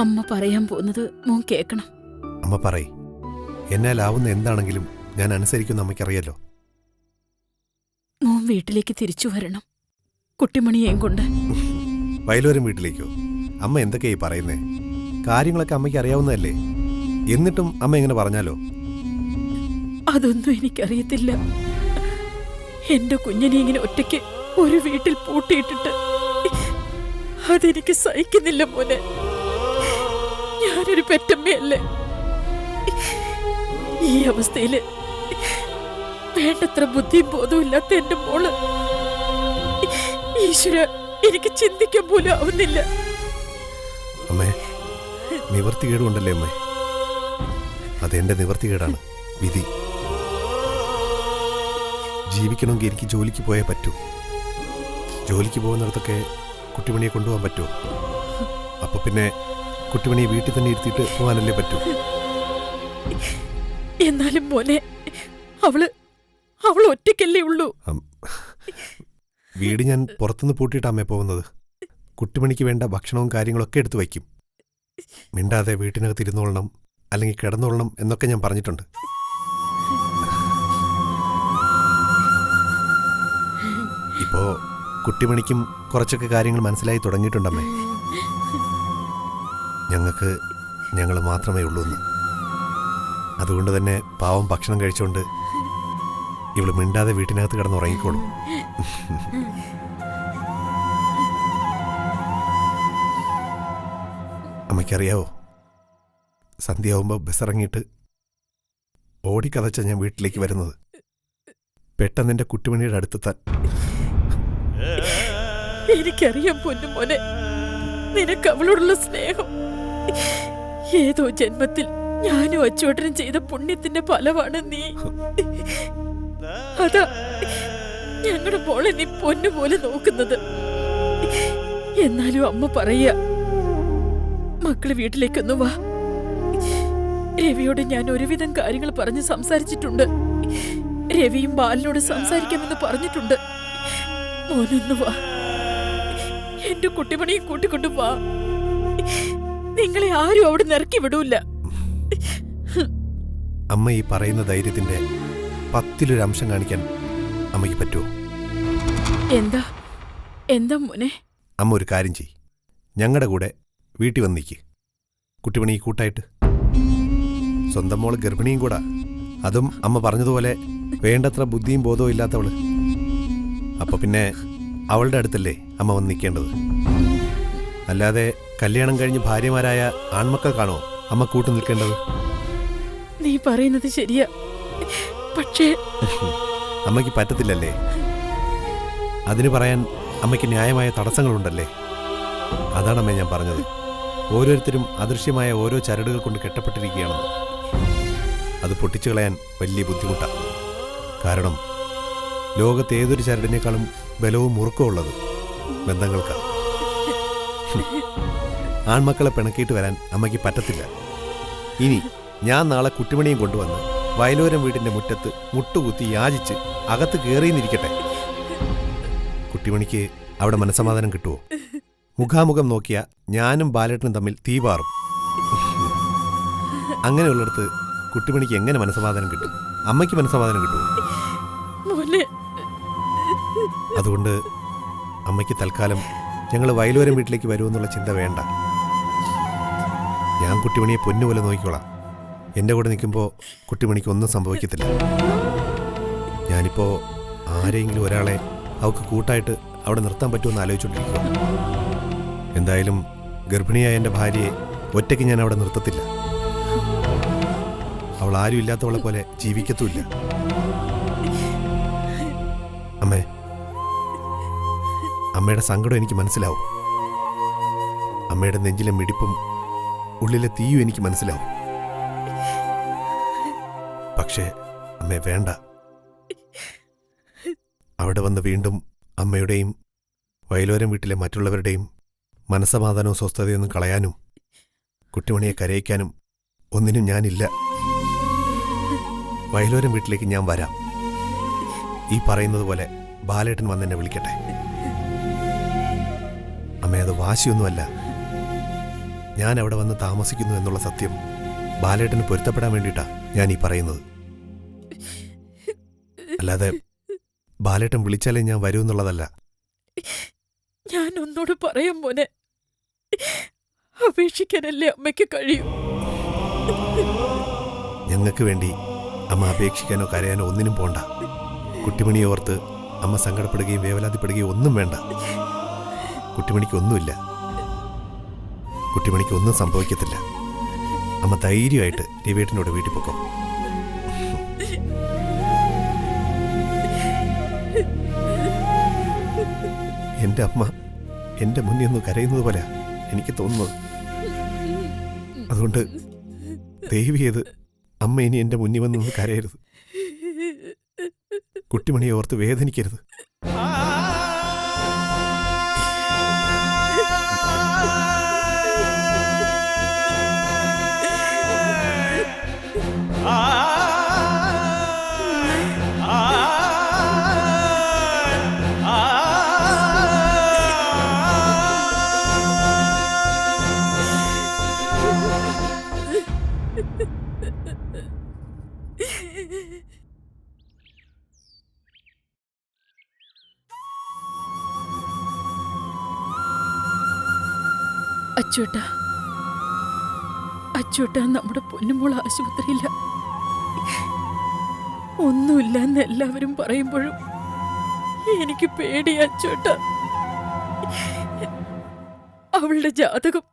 അമ്മ പറയാൻ പോകുന്നത് മോൻ കേക്കണം. അമ്മ പറയ്. എന്നാലാവുന്ന എന്താണെങ്കിലും ഞാൻ അനുസരിക്കുന്ന അമ്മയ്ക്കറിയാലോ. മോൻ വീട്ടിലേക്ക് തിരിച്ചു വരണം, കുട്ടിമണിയെയും കൊണ്ട്. വയലോരം വീട്ടിലേക്കോ? അമ്മ എന്തൊക്കെയായി പറയുന്നേ? കാര്യങ്ങളൊക്കെ അമ്മയ്ക്ക് അറിയാവുന്നതല്ലേ. എന്നിട്ടും അമ്മ എങ്ങനെ പറഞ്ഞാലോ? അതൊന്നും എനിക്കറിയത്തില്ല. എന്റെ കുഞ്ഞിനെ ഇങ്ങനെ ഒറ്റയ്ക്ക് ഒരു വീട്ടിൽ പൂട്ടിയിട്ടിട്ട് അതെനിക്ക് സഹിക്കുന്നില്ല മോനെ. ഞാനൊരു പെറ്റമ്മയല്ലേ. ഈ അവസ്ഥയില് വേണ്ടത്ര ബുദ്ധിയും ബോധവും ഇല്ലാത്ത എന്റെ മോള്, ഈശ്വര, എനിക്ക് ചിന്തിക്കാൻ പോലും ആവുന്നില്ല. അമ്മേ, നിവർത്തികേടുണ്ടല്ലേ അമ്മേ? അതെന്റെ നിവർത്തികേടാണ്, വിധി. ജീവിക്കണമെങ്കിൽ എനിക്ക് ജോലിക്ക് പോയേ പറ്റൂ. ജോലിക്ക് പോകുന്നിടത്തൊക്കെ കുട്ടിമണിയെ കൊണ്ടുപോകാൻ പറ്റുമോ? അപ്പൊ പിന്നെ കുട്ടിമണിയെ വീട്ടിൽ തന്നെ ഇരുത്തിയിട്ട് പോകാനല്ലേ പറ്റൂ. എന്നാലും മോനെ, അവള് ഒറ്റയ്ക്കല്ലേ ഉള്ളൂ. വീട് ഞാൻ പുറത്തുനിന്ന് പൂട്ടിയിട്ട് അമ്മേ പോകുന്നത്. കുട്ടിമണിക്ക് വേണ്ട ഭക്ഷണവും കാര്യങ്ങളൊക്കെ എടുത്തു വയ്ക്കും. മിണ്ടാതെ വീട്ടിനകത്ത് ഇരുന്നോളണം, അല്ലെങ്കിൽ കിടന്നോളണം എന്നൊക്കെ ഞാൻ പറഞ്ഞിട്ടുണ്ട്. ഇപ്പോ കുട്ടിമണിക്കും കുറച്ചൊക്കെ കാര്യങ്ങൾ മനസ്സിലായി തുടങ്ങിയിട്ടുണ്ടമ്മേ. ഞങ്ങൾക്ക് ഞങ്ങൾ മാത്രമേ ഉള്ളൂ എന്ന്. അതുകൊണ്ട് തന്നെ പാവം ഭക്ഷണം കഴിച്ചുകൊണ്ട് ഇവള് മിണ്ടാതെ വീട്ടിനകത്ത് കിടന്നുറങ്ങിക്കോളും. അമ്മയ്ക്കറിയാവോ, സന്ധ്യയാവുമ്പോൾ ബസ്സിറങ്ങിയിട്ട് ഓടിക്കതച്ച ഞാൻ വീട്ടിലേക്ക് വരുന്നത് പെട്ടെന്ന് എൻ്റെ കുട്ടിമണിയുടെ അടുത്തെത്താൻ. എനിക്കറിയാം പൊന്നുമോനെ, നിനക്ക് അവളോടുള്ള സ്നേഹം ഏതോ ജന്മത്തിൽ ഞാനും അച്ചോട്ടനും ചെയ്ത പുണ്യത്തിന്റെ ഫലമാണ് നീ. അതാ ഞങ്ങളുടെ മോളെ നീ പൊന്നുപോലെ നോക്കുന്നത്. എന്നാലും അമ്മ പറയാ, മക്കള് വീട്ടിലേക്കൊന്നു വാ. രവിയോട് ഞാൻ ഒരുവിധം കാര്യങ്ങൾ പറഞ്ഞ് സംസാരിച്ചിട്ടുണ്ട്. രവിയും ബാലനോട് സംസാരിക്കാമെന്ന് പറഞ്ഞിട്ടുണ്ട്. മോനൊന്നു വാ, എന്റെ കുട്ടിമണിയെ കൂട്ടിക്കൊണ്ടു വാ. നിങ്ങളെ ആരും അവിടെ നിറക്കി വിടൂല. അമ്മ ഈ പറയുന്ന ധൈര്യത്തിന്റെ 10-1 അംശം കാണിക്കാൻ അമ്മയ്ക്ക് പറ്റുമോ? എന്താ എന്താ മോനെ? അമ്മ ഒരു കാര്യം ചെയ്യ്, ഞങ്ങളുടെ കൂടെ വീട്ടിൽ വന്നിക്ക്. കുട്ടിമണി കൂട്ടായിട്ട്. സ്വന്തം മോള് ഗർഭിണിയും കൂടാ. അതും അമ്മ പറഞ്ഞതുപോലെ വേണ്ടത്ര ബുദ്ധിയും ബോധവും ഇല്ലാത്തവള്. അപ്പൊ പിന്നെ അവളുടെ അടുത്തല്ലേ അമ്മ വന്ന് നിൽക്കേണ്ടത്. അല്ലാതെ കല്യാണം കഴിഞ്ഞ് ഭാര്യമാരായ ആൺമക്കൾക്കാണോ അമ്മ കൂട്ടു നിൽക്കേണ്ടത്? നീ പറയുന്നത് ശരിയാ, പക്ഷേ അമ്മയ്ക്ക് പറ്റത്തില്ലല്ലേ? അതിന് പറയാൻ അമ്മയ്ക്ക് ന്യായമായ തടസ്സങ്ങളുണ്ടല്ലേ? അതാണമ്മേ ഞാൻ പറഞ്ഞത്. ഓരോരുത്തരും അദൃശ്യമായ ഓരോ ചരടുകൾ കൊണ്ട് കെട്ടപ്പെട്ടിരിക്കുകയാണെന്ന്. അത് പൊട്ടിച്ചു കളയാൻ വലിയ ബുദ്ധിമുട്ടാണ്. കാരണം ലോകത്ത് ഏതൊരു ചരടിനേക്കാളും ബലവും മുറുക്കവും ഉള്ളത് ബന്ധങ്ങൾക്കാണ്. ആൺമക്കളെ പിണക്കിയിട്ട് വരാൻ അമ്മയ്ക്ക് പറ്റത്തില്ല. ഇനി ഞാൻ നാളെ കുട്ടിമണിയും കൊണ്ടുവന്ന് വയലോരം വീടിന്റെ മുറ്റത്ത് മുട്ടുകുത്തി യാചിച്ച് അകത്ത് കയറിയെന്നിരിക്കട്ടെ. കുട്ടിമണിക്ക് അവിടെ മനസ്സമാധാനം കിട്ടുമോ? മുഖാമുഖം നോക്കിയ ഞാനും ബാലേട്ടനും തമ്മിൽ തീപാറും. അങ്ങനെയുള്ളിടത്ത് കുട്ടിമണിക്ക് എങ്ങനെ മനസ്സമാധാനം കിട്ടും? അമ്മയ്ക്ക് മനസ്സമാധാനം കിട്ടുമോ? അതുകൊണ്ട് അമ്മയ്ക്ക് തൽക്കാലം ഞങ്ങൾ വയലോരം വീട്ടിലേക്ക് വരുമെന്നുള്ള ചിന്ത വേണ്ട. ഞാൻ കുട്ടിമണിയെ പൊന്നുപോലെ നോക്കിക്കോളാം. എൻ്റെ കൂടെ നിൽക്കുമ്പോൾ കുട്ടിമണിക്ക് ഒന്നും സംഭവിക്കത്തില്ല. ഞാനിപ്പോൾ ആരെങ്കിലും ഒരാളെ അവൾക്ക് കൂട്ടായിട്ട് അവിടെ നിർത്താൻ പറ്റുമെന്ന് ആലോചിച്ചുകൊണ്ടിരിക്കുക. എന്തായാലും ഗർഭിണിയായ എൻ്റെ ഭാര്യയെ ഒറ്റയ്ക്ക് ഞാൻ അവിടെ നിർത്തത്തില്ല. അവൾ ആരും ഇല്ലാത്തവളെ പോലെ ജീവിക്കത്തുമില്ല. അമ്മേ, അമ്മയുടെ സങ്കടം എനിക്ക് മനസ്സിലാവും. അമ്മയുടെ നെഞ്ചിലെ മിടിപ്പും ഉള്ളിലെ തീയും എനിക്ക് മനസ്സിലാവും. പക്ഷേ അമ്മേ, വേണ്ട. അവിടെ വന്ന് വീണ്ടും അമ്മയുടെയും വയലോരം വീട്ടിലെ മറ്റുള്ളവരുടെയും മനസ്സമാധാനവും സ്വസ്ഥതയൊന്നും കളയാനും കുട്ടിമണിയെ കരയിക്കാനും ഒന്നിനും ഞാനില്ല. വയലോരം വീട്ടിലേക്ക് ഞാൻ വരാം. ഈ പറയുന്നത് പോലെ ബാലേട്ടൻ വന്നെന്നെ വിളിക്കട്ടെ. അമ്മ, അത് വാശിയൊന്നുമല്ല. ഞാൻ അവിടെ വന്ന് താമസിക്കുന്നു എന്നുള്ള സത്യം ബാലേട്ടന് പൊരുത്തപ്പെടാൻ വേണ്ടിയിട്ടാ ഞാൻ ഈ പറയുന്നത്. അല്ലാതെ ബാലേട്ടൻ വിളിച്ചാലേ ഞാൻ വരൂ എന്നുള്ളതല്ല. ഞാൻ ഒന്നോട് പറയാം മോനെ, അപേക്ഷിക്കാനല്ലേ അമ്മയ്ക്ക് കഴിയൂ. ഞങ്ങൾക്ക് വേണ്ടി അമ്മ അപേക്ഷിക്കാനോ കരയാനോ ഒന്നിനും പോണ്ട. കുട്ടിമണിയെ ഓർത്ത് അമ്മ സങ്കടപ്പെടുകയും വേവലാതിപ്പെടുകയും ഒന്നും വേണ്ട. കുട്ടിമണിക്കൊന്നുമില്ല. കുട്ടിമണിക്കൊന്നും സംഭവിക്കത്തില്ല. അമ്മ ധൈര്യമായിട്ട് രവിയേട്ടനോട് വീട്ടിൽ പൊക്കോ. എൻ്റെ അമ്മ എൻ്റെ മുന്നിൽ ഒന്ന് കരയുന്നത് പോലെ എനിക്ക് തോന്നുന്നത്. അതുകൊണ്ട് ദയവ് ചെയ്ത് അമ്മ ഇനി എൻ്റെ മുന്നിൽ വന്നൊന്ന് കരയരുത്. കുട്ടിമണിയെ ഓർത്ത് വേദനിക്കരുത്. അച്ചൂട്ടാ, അച്ചൂട്ടാ, നമ്മുടെ പൊന്നുമോൾ ആശുപത്രിയില്ല. ഒന്നുമില്ല എന്ന് എല്ലാവരും പറയുമ്പോഴും എനിക്ക് പേടിയാ അച്ചൂട്ടാ. അവളുടെ ജാതകം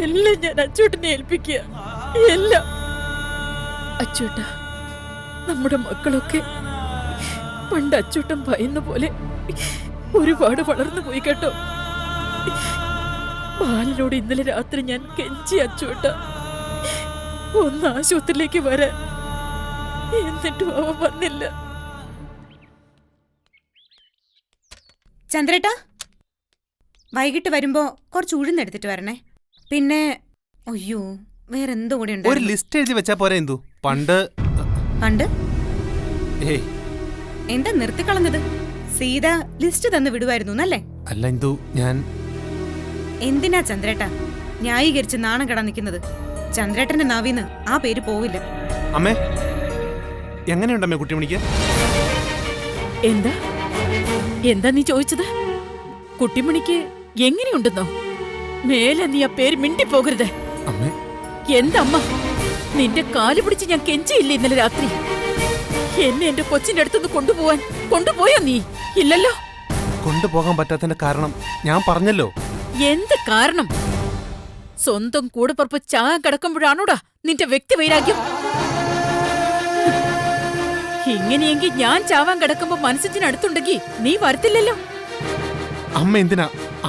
എല്ലാം ഞാൻ അച്ചൂട്ടനെ ഏൽപ്പിക്കുക. എല്ലാം. അച്ചൂട്ടാ, നമ്മുടെ മക്കളൊക്കെ പണ്ട് അച്ചൂട്ടൻ ഭയന്ന പോലെ ഒരുപാട് വളർന്നു പോയി കേട്ടോ. ബാലനോട് ഇന്നലെ രാത്രി ഞാൻ കെഞ്ചി അച്ചൂട്ട ഒന്ന് ആശുപത്രിയിലേക്ക് വരാൻ. എന്നിട്ടും അവൻ വന്നില്ല. ചന്ദ്രേട്ടാ, വൈകിട്ട് വരുമ്പോ കുറച്ച് ഉഴുന്നെടുത്തിട്ട് വരണേ. പിന്നെ അയ്യോ, വേറെന്തോ കൂടെ ഉണ്ട്. ഒരു ലിസ്റ്റ് എഴുതി വെച്ചാ പോരെ എന്തു? പണ്ട് പണ്ട് ഏയ് എന്താ നിർത്തിക്കളഞ്ഞത്? സീത ലിസ്റ്റ് തന്ന് വിടുവായിരുന്നു എന്നല്ലേ? അല്ല എന്തു, ഞാൻ എന്തിനാ ചന്ദ്രേട്ടാ ന്യായീകരിച്ച് നാണം കെടാൻ നിൽക്കുന്നത്? ചന്ദ്രേട്ടന്റെ നാവിന്ന് ആ പേര് പോവില്ല. അമ്മേ, എങ്ങനെയുണ്ടമ്മേ കുട്ടിമണിക്ക്? എന്താ എന്താ നീ ചോദിച്ചത്? കുട്ടിമണിക്ക് എങ്ങനെയുണ്ടെന്നോ? മേലെ നീ ആ പേര് മിണ്ടിപ്പോകരുത്. അമ്മേ, എന്തമ്മ, നിന്റെ കാല് പിടിച്ച് ഞാൻ കെഞ്ചിയില്ലേ ഇന്നലെ രാത്രി? എന്നെ എന്റെ കൊച്ചിന്റെ അടുത്തുനിന്ന് കൊണ്ടുപോയോ നീ? ഇല്ലല്ലോ. കൊണ്ടുപോകാൻ പറ്റാത്തതിന്റെ കാരണം ഞാൻ പറഞ്ഞല്ലോ. എന്ത് കാരണം? സ്വന്തം കൂടപ്പുറപ്പ് ചാകാൻ കിടക്കുമ്പോഴാണോടാ നിന്റെ വ്യക്തി വൈരാഗ്യം? ഇങ്ങനെയെങ്കിൽ ഞാൻ ചാവാൻ കിടക്കുമ്പോ മനസ്സിനടുത്തുണ്ടെങ്കിൽ നീ വരത്തില്ലല്ലോ. അമ്മ എന്തിനാ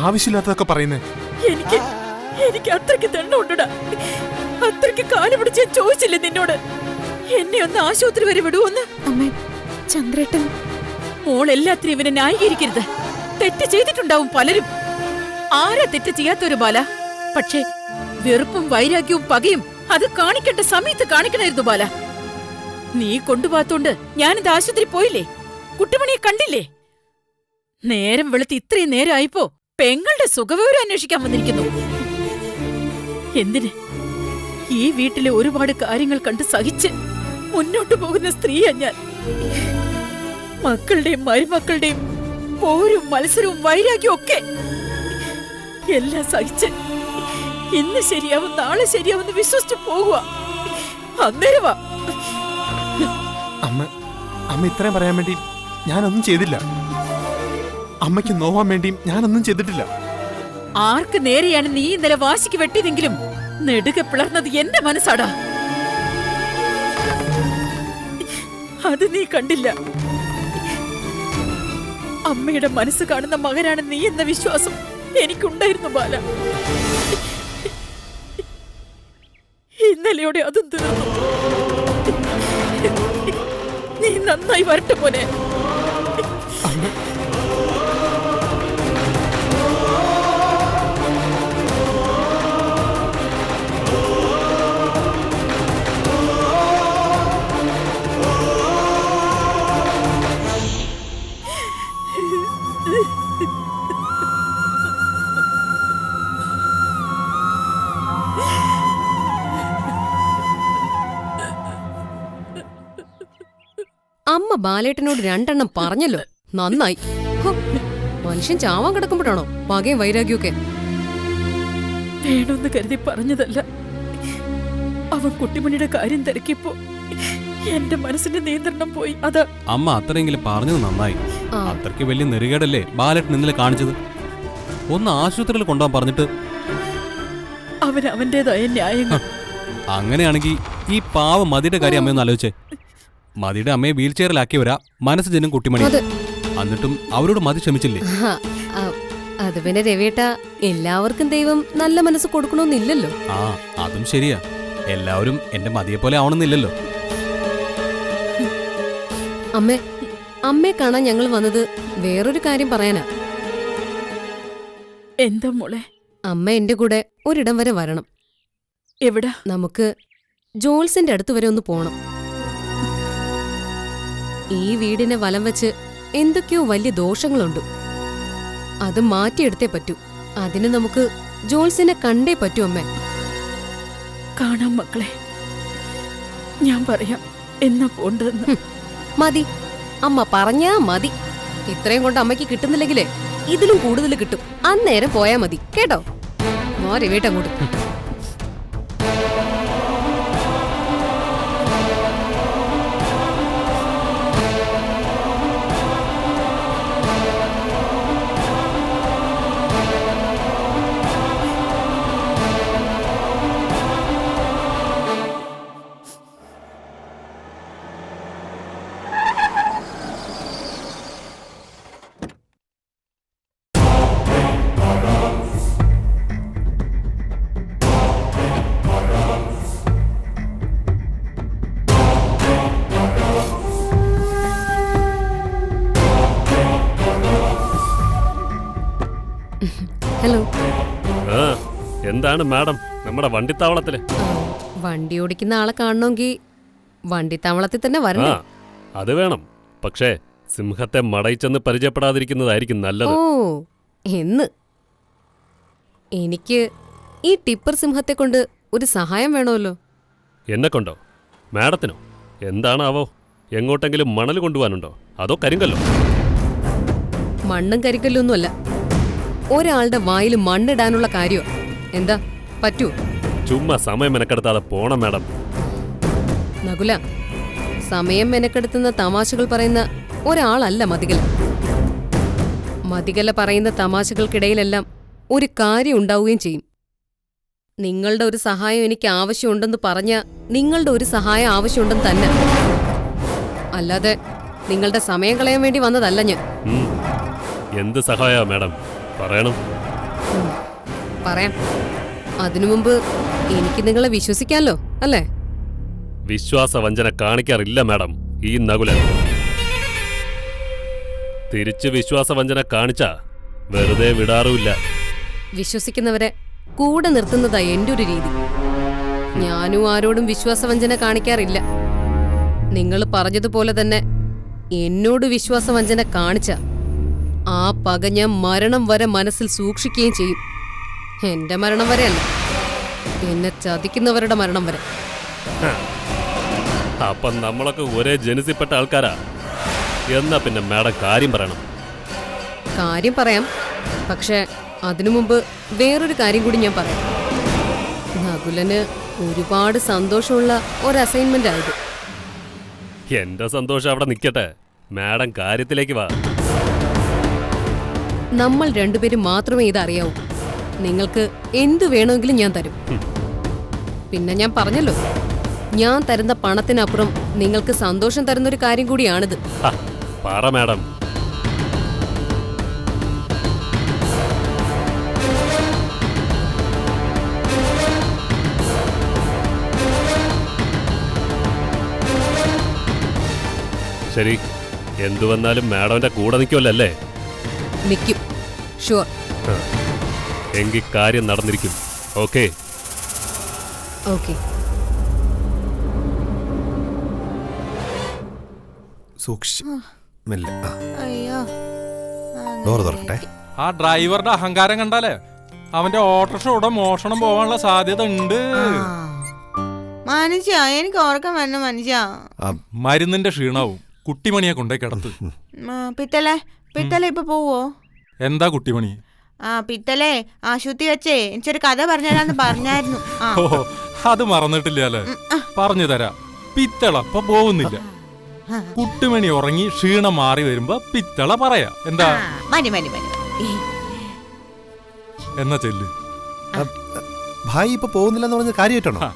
ആവശ്യമില്ലാത്തതൊക്കെ പറയുന്നേ? എനിക്ക് അത്രയ്ക്ക് ദണ്ണുണ്ടടാ. അത്രയ്ക്ക് കാല് പിടിച്ച് ഞാൻ ചോദിച്ചില്ലേ നിന്നോട് എന്നെ ഒന്ന് ആശുപത്രി വരെ വിടുവോന്ന്? അമ്മേ, ചന്ദ്രേട്ടൻ മോൾ എല്ലാത്തിനും ഇവനെ ന്യായീകരിക്കരുത്. തെറ്റ് ചെയ്തിട്ടുണ്ടാവും പലരും. ആരാ തെറ്റ് ചെയ്യാത്തൊരു ബാല? പക്ഷേ വെറുപ്പും വൈരാഗ്യവും പകയും അത് കാണിക്കേണ്ട സമയത്ത് കാണിക്കണമായിരുന്നു ബാല. നീ കൊണ്ടുപോകാത്തോണ്ട് ഞാനിത് ആശുപത്രി പോയില്ലേ? കുട്ടിമണിയെ കണ്ടില്ലേ? നേരം വെളുത്ത് ഇത്രയും നേരം ആയിപ്പോ പെങ്ങളുടെ സുഖവിവരം അന്വേഷിക്കാൻ വന്നിരിക്കുന്നു. എന്തിന്? ഈ വീട്ടിലെ ഒരുപാട് കാര്യങ്ങൾ കണ്ട് സഹിച്ച് മുന്നോട്ടു പോകുന്ന സ്ത്രീയാ ഞാൻ. മക്കളുടെയും മരുമക്കളുടെയും പോരും മത്സരവും വൈരാഗ്യവും ഒക്കെ എല്ലാം സഹിച്ച് ഇന്ന് ശരിയാവും നാളെ ശരിയാവുന്ന് വിശ്വസിച്ച് പോകുക. അന്നേരവാ. അമ്മ ഇത്രയും പറയാൻ വേണ്ടി ഞാനൊന്നും ചെയ്തില്ല. അമ്മയ്ക്ക് നോവാൻ വേണ്ടിയും ഞാനൊന്നും ചെയ്തിട്ടില്ല. ആർക്ക് നേരെയാണ് നീ ഇന്നലെ വാശിക്ക് വെട്ടിയതെങ്കിലും നെടുകെ പിളർന്നത് എന്റെ മനസ്സാടാ. അത് നീ കണ്ടില്ല. അമ്മയുടെ മനസ്സ് കാണുന്ന മകനാണ് നീ എന്ന വിശ്വാസം എനിക്കുണ്ടായിരുന്നു ബാല. ഇന്നലെയോടെ അതും തീർന്നു. നീ നന്നായി വരട്ടെ പോലെ. അമ്മ ബാലേട്ടനോട് 2 എണ്ണം പറഞ്ഞല്ലോ, നന്നായി. ഹോ, മനുഷ്യൻ ചാവാൻ കിടക്കുമ്പോഴാണോ പകയും വൈരാഗ്യമൊക്കെ? വേണമെന്ന് കരുതി പറഞ്ഞതല്ല. അവൻ കുട്ടിമണിയുടെ കാര്യം തിരക്കിയപ്പോ എന്റെ മനസ്സിന്റെ നിയന്ത്രണം പോയി. അതാ. അമ്മ അത്രയെങ്കിലും പറഞ്ഞത് നന്നായി. അത്രയ്ക്ക് വലിയ നെറുകേടല്ലേ ബാലേട്ടൻ ഇന്നലെ കാണിച്ചത്? ഒന്ന് ആശുപത്രിയിൽ കൊണ്ടുപോകാൻ പറഞ്ഞിട്ട്. അവൻ അവന്റേതായ ന്യായങ്ങൾ. അങ്ങനെയാണെങ്കിൽ ഈ പാവ മതിയുടെ കാര്യം അമ്മയൊന്ന് ആലോചിച്ചേ. മതിയുടെ അമ്മയെ വീൽ ചെയറിലാക്കിയവരാ മനസ്സ് ജനം കുട്ടിമണി. എന്നിട്ടും അവരോട് മതി ക്ഷമിച്ചില്ലേ? അത് പിന്നെ രവിയേട്ടാ, എല്ലാവർക്കും ദൈവം നല്ല മനസ്സ് കൊടുക്കണമെന്നില്ലല്ലോ. ആ, അതും ശരിയാ. എല്ലാവരും എന്റെ മതിയെ പോലെ ആവണമെന്നില്ലല്ലോ. അമ്മയെ കാണാൻ ഞങ്ങൾ വന്നത് വേറൊരു കാര്യം പറയാനാ. എന്താ മോളെ? അമ്മ എന്റെ കൂടെ ഒരിടം വരെ വരണം. എവിടാ? നമുക്ക് ജോൾസിന്റെ അടുത്ത് വരെ ഒന്ന് പോണം. ഈ വീടിനെ വലം വെച്ച് എന്തൊക്കെയോ വലിയ ദോഷങ്ങളുണ്ട്. അത് മാറ്റിയെടുത്തേ പറ്റൂ. അതിന് നമുക്ക് ജോൾസിനെ കണ്ടേ പറ്റൂ. അമ്മേ, കാണാം മക്കളെ. ഞാൻ പറയാം എന്നാ പോണ്ടെന്ന്. മതി, അമ്മ പറഞ്ഞാ മതി. ഇത്രയും കൊണ്ട് അമ്മയ്ക്ക് കിട്ടുന്നില്ലെങ്കിലേ ഇതിലും കൂടുതൽ കിട്ടും. അന്നേരം പോയാ മതി കേട്ടോ. വാ രവിയേട്ട അങ്ങോട്ട്. ഹലോ. എന്താണ് മാഡം നമ്മുടെ വണ്ടിത്താവളത്തില്? വണ്ടി ഓടിക്കുന്ന ആളെ കാണണമെങ്കിൽ വണ്ടിത്താവളത്തിൽ തന്നെ വരണം. അത് വേണം. പക്ഷേ സിംഹത്തെ മടയിച്ചെന്ന് പരിചയപ്പെടാതിരിക്കുന്നതായിരിക്കും നല്ലത്. ഓ എന്ന് എനിക്ക് ഈ ടിപ്പർ സിംഹത്തെ കൊണ്ട് ഒരു സഹായം വേണമല്ലോ. എന്നെ കൊണ്ടോ? മാഡത്തിനോ? എന്താണാവോ? എങ്ങോട്ടെങ്കിലും മണൽ കൊണ്ടുപോകാനുണ്ടോ അതോ കരിങ്കല്ലോ? മണ്ണും കരിക്കല്ലൊന്നുമല്ല, ഒരാളുടെ വായിൽ മണ്ണിടാനുള്ള കാര്യോ. എന്താ പറ്റുമോ? ചുമ്മാ സമയം മെനക്കെടുത്താതെ പോണം മാഡം. നകുല, സമയം മെനക്കെടുത്തുന്ന തമാശകൾ പറയുന്ന ഒരാളല്ല മതികല. മതികല പറയുന്ന തമാശകൾക്കിടയിലെല്ലാം ഒരു കാര്യം ഉണ്ടാവുകയും ചെയ്യും. നിങ്ങളുടെ ഒരു സഹായം എനിക്ക് ആവശ്യമുണ്ടെന്ന് പറഞ്ഞ നിങ്ങളുടെ ഒരു സഹായം ആവശ്യമുണ്ടെന്ന് തന്നെ, അല്ലാതെ നിങ്ങളുടെ സമയം കളയാൻ വേണ്ടി വന്നതല്ല ഞാൻ. എന്ത് സഹായ മാഡം പറയണം? പറയാം. അതിനു മുമ്പ് എനിക്ക് നിങ്ങളെ വിശ്വസിക്കാമല്ലോ അല്ലേ? വിശ്വാസവഞ്ചന കാണിക്കാറില്ല മാഡം ഈ നകുലൻ. തിരിച്ച് വിശ്വാസവഞ്ചന കാണിച്ച വെറുതെ വിടാറുമില്ല. വിശ്വസിക്കുന്നവരെ കൂടെ നിർത്തുന്നതാ എൻ്റെ ഒരു രീതി. ഞാനും ആരോടും വിശ്വാസവഞ്ചന കാണിക്കാറില്ല. നിങ്ങൾ പറഞ്ഞതുപോലെ തന്നെ എന്നോട് വിശ്വാസവഞ്ചന കാണിച്ച ആ പക ഞാൻ മരണം വരെ മനസ്സിൽ സൂക്ഷിക്കുകയും ചെയ്യും. എന്റെ മരണം വരെയല്ല, എന്നെ ചതിക്കുന്നവരുടെ മരണം വരെ. അപ്പം നമ്മളൊക്കെ ഒരേ ജനസിൽപ്പെട്ട ആൾക്കാരാ. എന്നാ പിന്നെ മാഡം കാര്യം പറയണം. കാര്യം പറയാം, പക്ഷെ അതിനു മുമ്പ് വേറൊരു കാര്യം കൂടി ഞാൻ പറയാം. നകുലന് ഒരുപാട് സന്തോഷമുള്ള ഒരു അസൈൻമെന്റ് ആയത്. എന്റെ സന്തോഷം അവിടെ നിൽക്കട്ടെ, മാഡം കാര്യത്തിലേക്ക് വാ. നമ്മൾ രണ്ടുപേരും മാത്രമേ ഇതറിയാവൂ. നിങ്ങൾക്ക് എന്തു വേണമെങ്കിലും ഞാൻ തരും. പിന്നെ ഞാൻ പറഞ്ഞല്ലോ, ഞാൻ തരുന്ന പണത്തിനപ്പുറം നിങ്ങൾക്ക് സന്തോഷം തരുന്നൊരു കാര്യം കൂടിയാണിത്. പറ മാഡം. ശരി, എന്തു വന്നാലും മാഡമിന്റെ കൂടെ നിൽക്കുമല്ലോ അല്ലേ? നിൽക്കും, ഷുവർ. എങ്കിൽ കാര്യം നടന്നിരിക്കും. Okay okay. സൂക്ഷിച്ച് മെല്ലെ. അയ്യോ, ഡോർ തുറക്കട്ടെ. ആ ഡ്രൈവറുടെ അഹങ്കാരം കണ്ടാലേ അവന്റെ ഓട്ടോറിക്ഷയുടെ മോഷണം പോവാനുള്ള സാധ്യത ഉണ്ട്. മനുഷ്യ എനിക്ക് ഓർക്കാൻ വന്ന മനുഷ്യ. മരുന്നിന്റെ ക്ഷീണവും. കുട്ടിമണിയെ കൊണ്ടേ കിടത്ത്. പിത്തലെ പിത്തലെ ഇപ്പൊ പോവോ? എന്താ കുട്ടിമണി? പിത്തലെ ആശുപത്രി വെച്ചേ എനിക്കൊരു കഥ പറഞ്ഞുതരാന്ന് പറഞ്ഞായിരുന്നു. ഓ, അത് മറന്നിട്ടില്ല അല്ലേ? പറഞ്ഞു തരാം. പിത്തള ഇപ്പൊ പോകുന്നില്ല. കുട്ടിമണി ഉറങ്ങി ക്ഷീണം മാറി വരുമ്പോ പിത്തള പറയാ. എന്താ? മതി മതി മതി. എന്നാ ചെല്ല്. ഭായി ഇപ്പൊ പോകുന്നില്ലെന്ന് പറഞ്ഞ കാര്യമായിട്ടാണോ?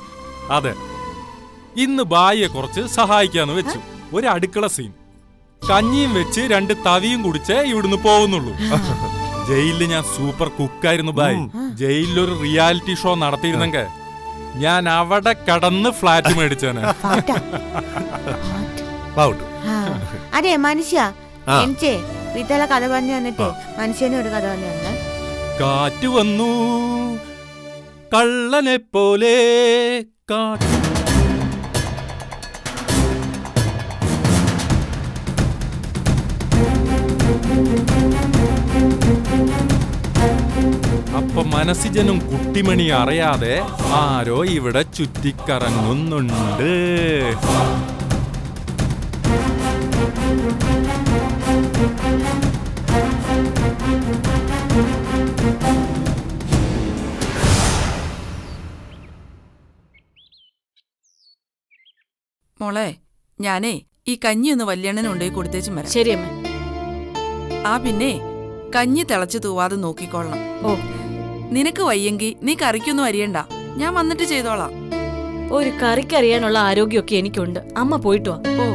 അതെ, ഇന്ന് ബായിയെ കുറച്ച് സഹായിക്കാന്ന് വെച്ചു. ഒരു അടുക്കള സീൻ. കഞ്ഞിയും വെച്ച് 2 തവിയും കുടിച്ചേ ഇവിടുന്ന് പോകുന്നുള്ളൂ. ജയിലില് ഞാൻ സൂപ്പർ കുക്കായിരുന്നു ബായ്. ജയിലിലൊരു റിയാലിറ്റി ഷോ നടത്തിയിരുന്നെങ്കിൽ ഞാൻ അവിടെ കടന്ന് ഫ്ലാറ്റ് മേടിച്ചേനെ. അതെ മനുഷ്യ, എനിച്ചേ പിത്തല കഥ പറഞ്ഞു തന്നിട്ട് മനുഷ്യനും ഒരു കഥ പറഞ്ഞു തന്നെ. കാറ്റ് വന്നു കള്ളനെ പോലെ കാറ്റ്. അപ്പൊ മനസ്സിജനും കുട്ടിമണി അറിയാതെ ആരോ ഇവിടെ ചുറ്റിക്കറങ്ങുന്നുണ്ട്. മോളെ ഞാനേ ഈ കഞ്ഞി ഒന്ന് വല്യണ്ണന് കൊണ്ടുപോയി കൊടുത്തേച്ചും വരാം. ശരി അമ്മ. പിന്നെ കഞ്ഞി തിളച്ച് തൂവാതെ നോക്കിക്കൊള്ളണം. ഓ, നിനക്ക് വയ്യെങ്കി നീ കറിക്കൊന്നും അരിയണ്ട, ഞാൻ വന്നിട്ട് ചെയ്തോളാം. ഒരു കറിക്കറിയാനുള്ള ആരോഗ്യമൊക്കെ എനിക്കുണ്ട്. അമ്മ പോയിട്ട് വാ. ഓ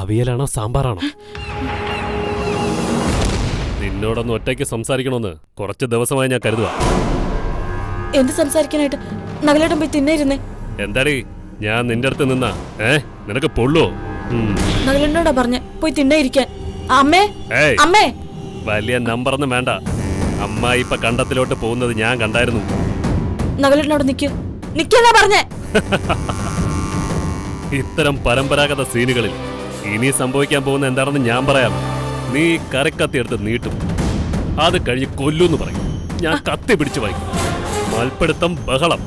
അവിയലാണോ സാമ്പാറാണോ? നിന്നോടൊന്ന് ഒറ്റയ്ക്ക് സംസാരിക്കണമെന്ന് കുറച്ച് ദിവസമായി ഞാൻ കരുതുക. എന്ത് സംസാരിക്കാനായിട്ട്? നഗലേട്ടൻ പോയി തിന്നേരുന്നേ. എന്താടി ഞാൻ നിന്റെ അടുത്ത് നിന്നാ നിനക്ക് പൊള്ളോ? നഗലേട്ടനോടാ പറഞ്ഞ പോയി തിന്നേരിക്കാൻ. അമ്മേ അമ്മേ, വലിയ നമ്പറൊന്നും വേണ്ട. അമ്മ ഇപ്പൊ കണ്ടത്തിലോട്ട് പോകുന്നത് ഞാൻ കണ്ടായിരുന്നു. നഗലേട്ടനോട് നിക്കാ പറഞ്ഞേ. ഇത്തരം പരമ്പരാഗത സീനുകളിൽ ഇനി സംഭവിക്കാൻ പോകുന്ന എന്താണെന്ന് ഞാൻ പറയാം. നീ കരക്കത്തി എടുത്ത് നീട്ടും, അത് കഴിഞ്ഞ് കൊല്ലൂന്ന് പറയും. ഞാൻ കത്തി പിടിച്ചു വായിക്കും. മൽപ്പിടുത്തം, ബഹളം.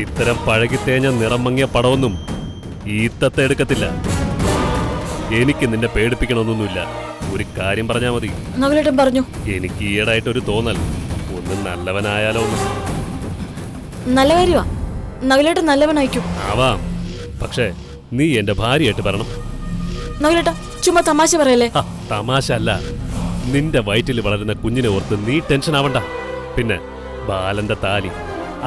ഇത്തരം പഴകിത്തേഞ്ഞ നിറം മങ്ങിയ പടമൊന്നും ഈത്തത്തെ എടുക്കത്തില്ല. എനിക്ക് നിന്നെ പേടിപ്പിക്കണമെന്നൊന്നുമില്ല. ഒരു കാര്യം പറഞ്ഞാ മതി. നഗലേട്ടൻ പറഞ്ഞു. എനിക്ക് ഈയിടായിട്ടൊരു തോന്നൽ, ഒന്ന് നല്ലവനായാലോ ഒന്ന്. നല്ല കാര്യമാ, നഗലേട്ടൻ നല്ലവനായിരിക്കും. ആവാം, പക്ഷേ നീ എന്റെ ഭാര്യയായിട്ട് വരണം. നഗലേട്ട ചുമ്മാ തമാശ പറയല്ലേ. തമാശ അല്ല, നിന്റെ വയറ്റിൽ വളരുന്ന കുഞ്ഞിനെ ഓർത്ത് നീ ടെൻഷൻ ആവണ്ട. പിന്നെ ബാലന്റെ താലി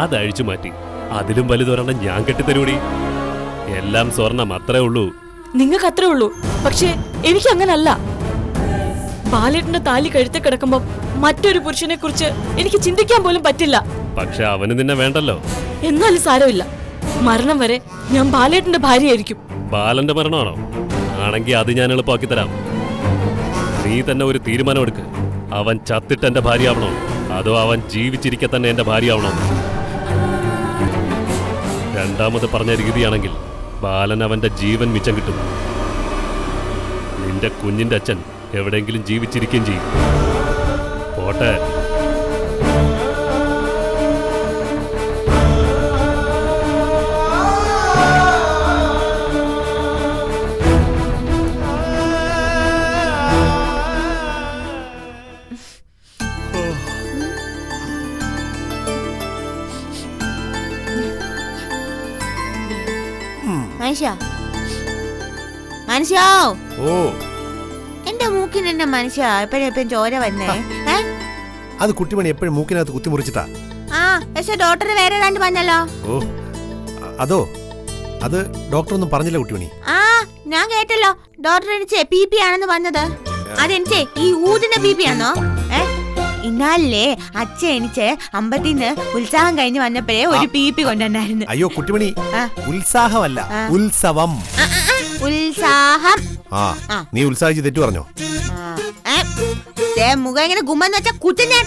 അത് അഴിച്ചു മാറ്റി അതിലും വലുതൊരെണ്ണം ഞാൻ കെട്ടിത്തരൂടി. എല്ലാം സ്വർണം, അത്രേ ഉള്ളൂ. നിങ്ങൾക്ക് അത്രേ ഉള്ളൂ, പക്ഷേ എനിക്ക് അങ്ങനല്ല. ബാലേട്ടന്റെ താലി കഴുത്തി കിടക്കുമ്പോ മറ്റൊരു പുരുഷനെ കുറിച്ച് എനിക്ക് ചിന്തിക്കാൻ പോലും പറ്റില്ല. പക്ഷെ അവന് നിന്നെ വേണ്ടല്ലോ. എന്നാലും സാരമില്ല, മരണം വരെ ഞാൻ ബാലേട്ടന്റെ ഭാര്യയായിരിക്കും. ബാലന്റെ മരണമാണോ? ആണെങ്കിൽ അത് ഞാൻ എളുപ്പമാക്കി തരാം. നീ തന്നെ ഒരു തീരുമാനമെടുക്ക്. അവൻ ചത്തിട്ട് എന്റെ ഭാര്യയാവണോ, അതോ അവൻ ജീവിച്ചിരിക്കെ തന്നെ എന്റെ ഭാര്യയാവണോ? രണ്ടാമത് പറഞ്ഞ രീതിയാണെങ്കിൽ ബാലൻ അവന്റെ ജീവൻ മിച്ചം കിട്ടും. നിന്റെ കുഞ്ഞിന്റെ അച്ഛൻ എവിടെയെങ്കിലും ജീവിച്ചിരിക്കുകയും ചെയ്യും. പോട്ടെ. മനുഷ്യോ, ഓ എന്റെ മൂക്കിന് എന്റെ മനുഷ്യ എപ്പോഴും ചോര വന്നേ. അത് കുട്ടിമണി എപ്പോഴും മൂക്കിനകത്ത് കുത്തിമുറിച്ചിട്ടാ. ആ പക്ഷെ ഡോക്ടർ വേറെ ഏതാണ്ട് പറഞ്ഞല്ലോ. ഓ അതോ, അത് ഡോക്ടർ ഒന്നും പറഞ്ഞില്ല കുട്ടിമണി. ആ ഞാൻ കേട്ടല്ലോ, ഡോക്ടർ എനിച്ചേ PP ആണെന്ന് പറഞ്ഞത്. അതെനിച്ചേ ഈ ഊതിന്റെ PP ആണോ? ഇന്നാലേ അച്ഛൻ എനിച്ച് അമ്പത്തിന്ന് ഉത്സാഹം കഴിഞ്ഞ് വന്നപ്പോഴേ ഒരു PP കൊണ്ടുവന്നായിരുന്നു. അയ്യോ കുട്ടിമണി, ഉത്സാഹമല്ല, ഉത്സവം. ഉത്സാഹം. ആ നീ ഉത്സാഹിച്ച് തെറ്റു പറഞ്ഞോ? മുഖം ഇങ്ങനെ ഗുമ്മെന്ന് വെച്ചാ കുറ്റം ഞാൻ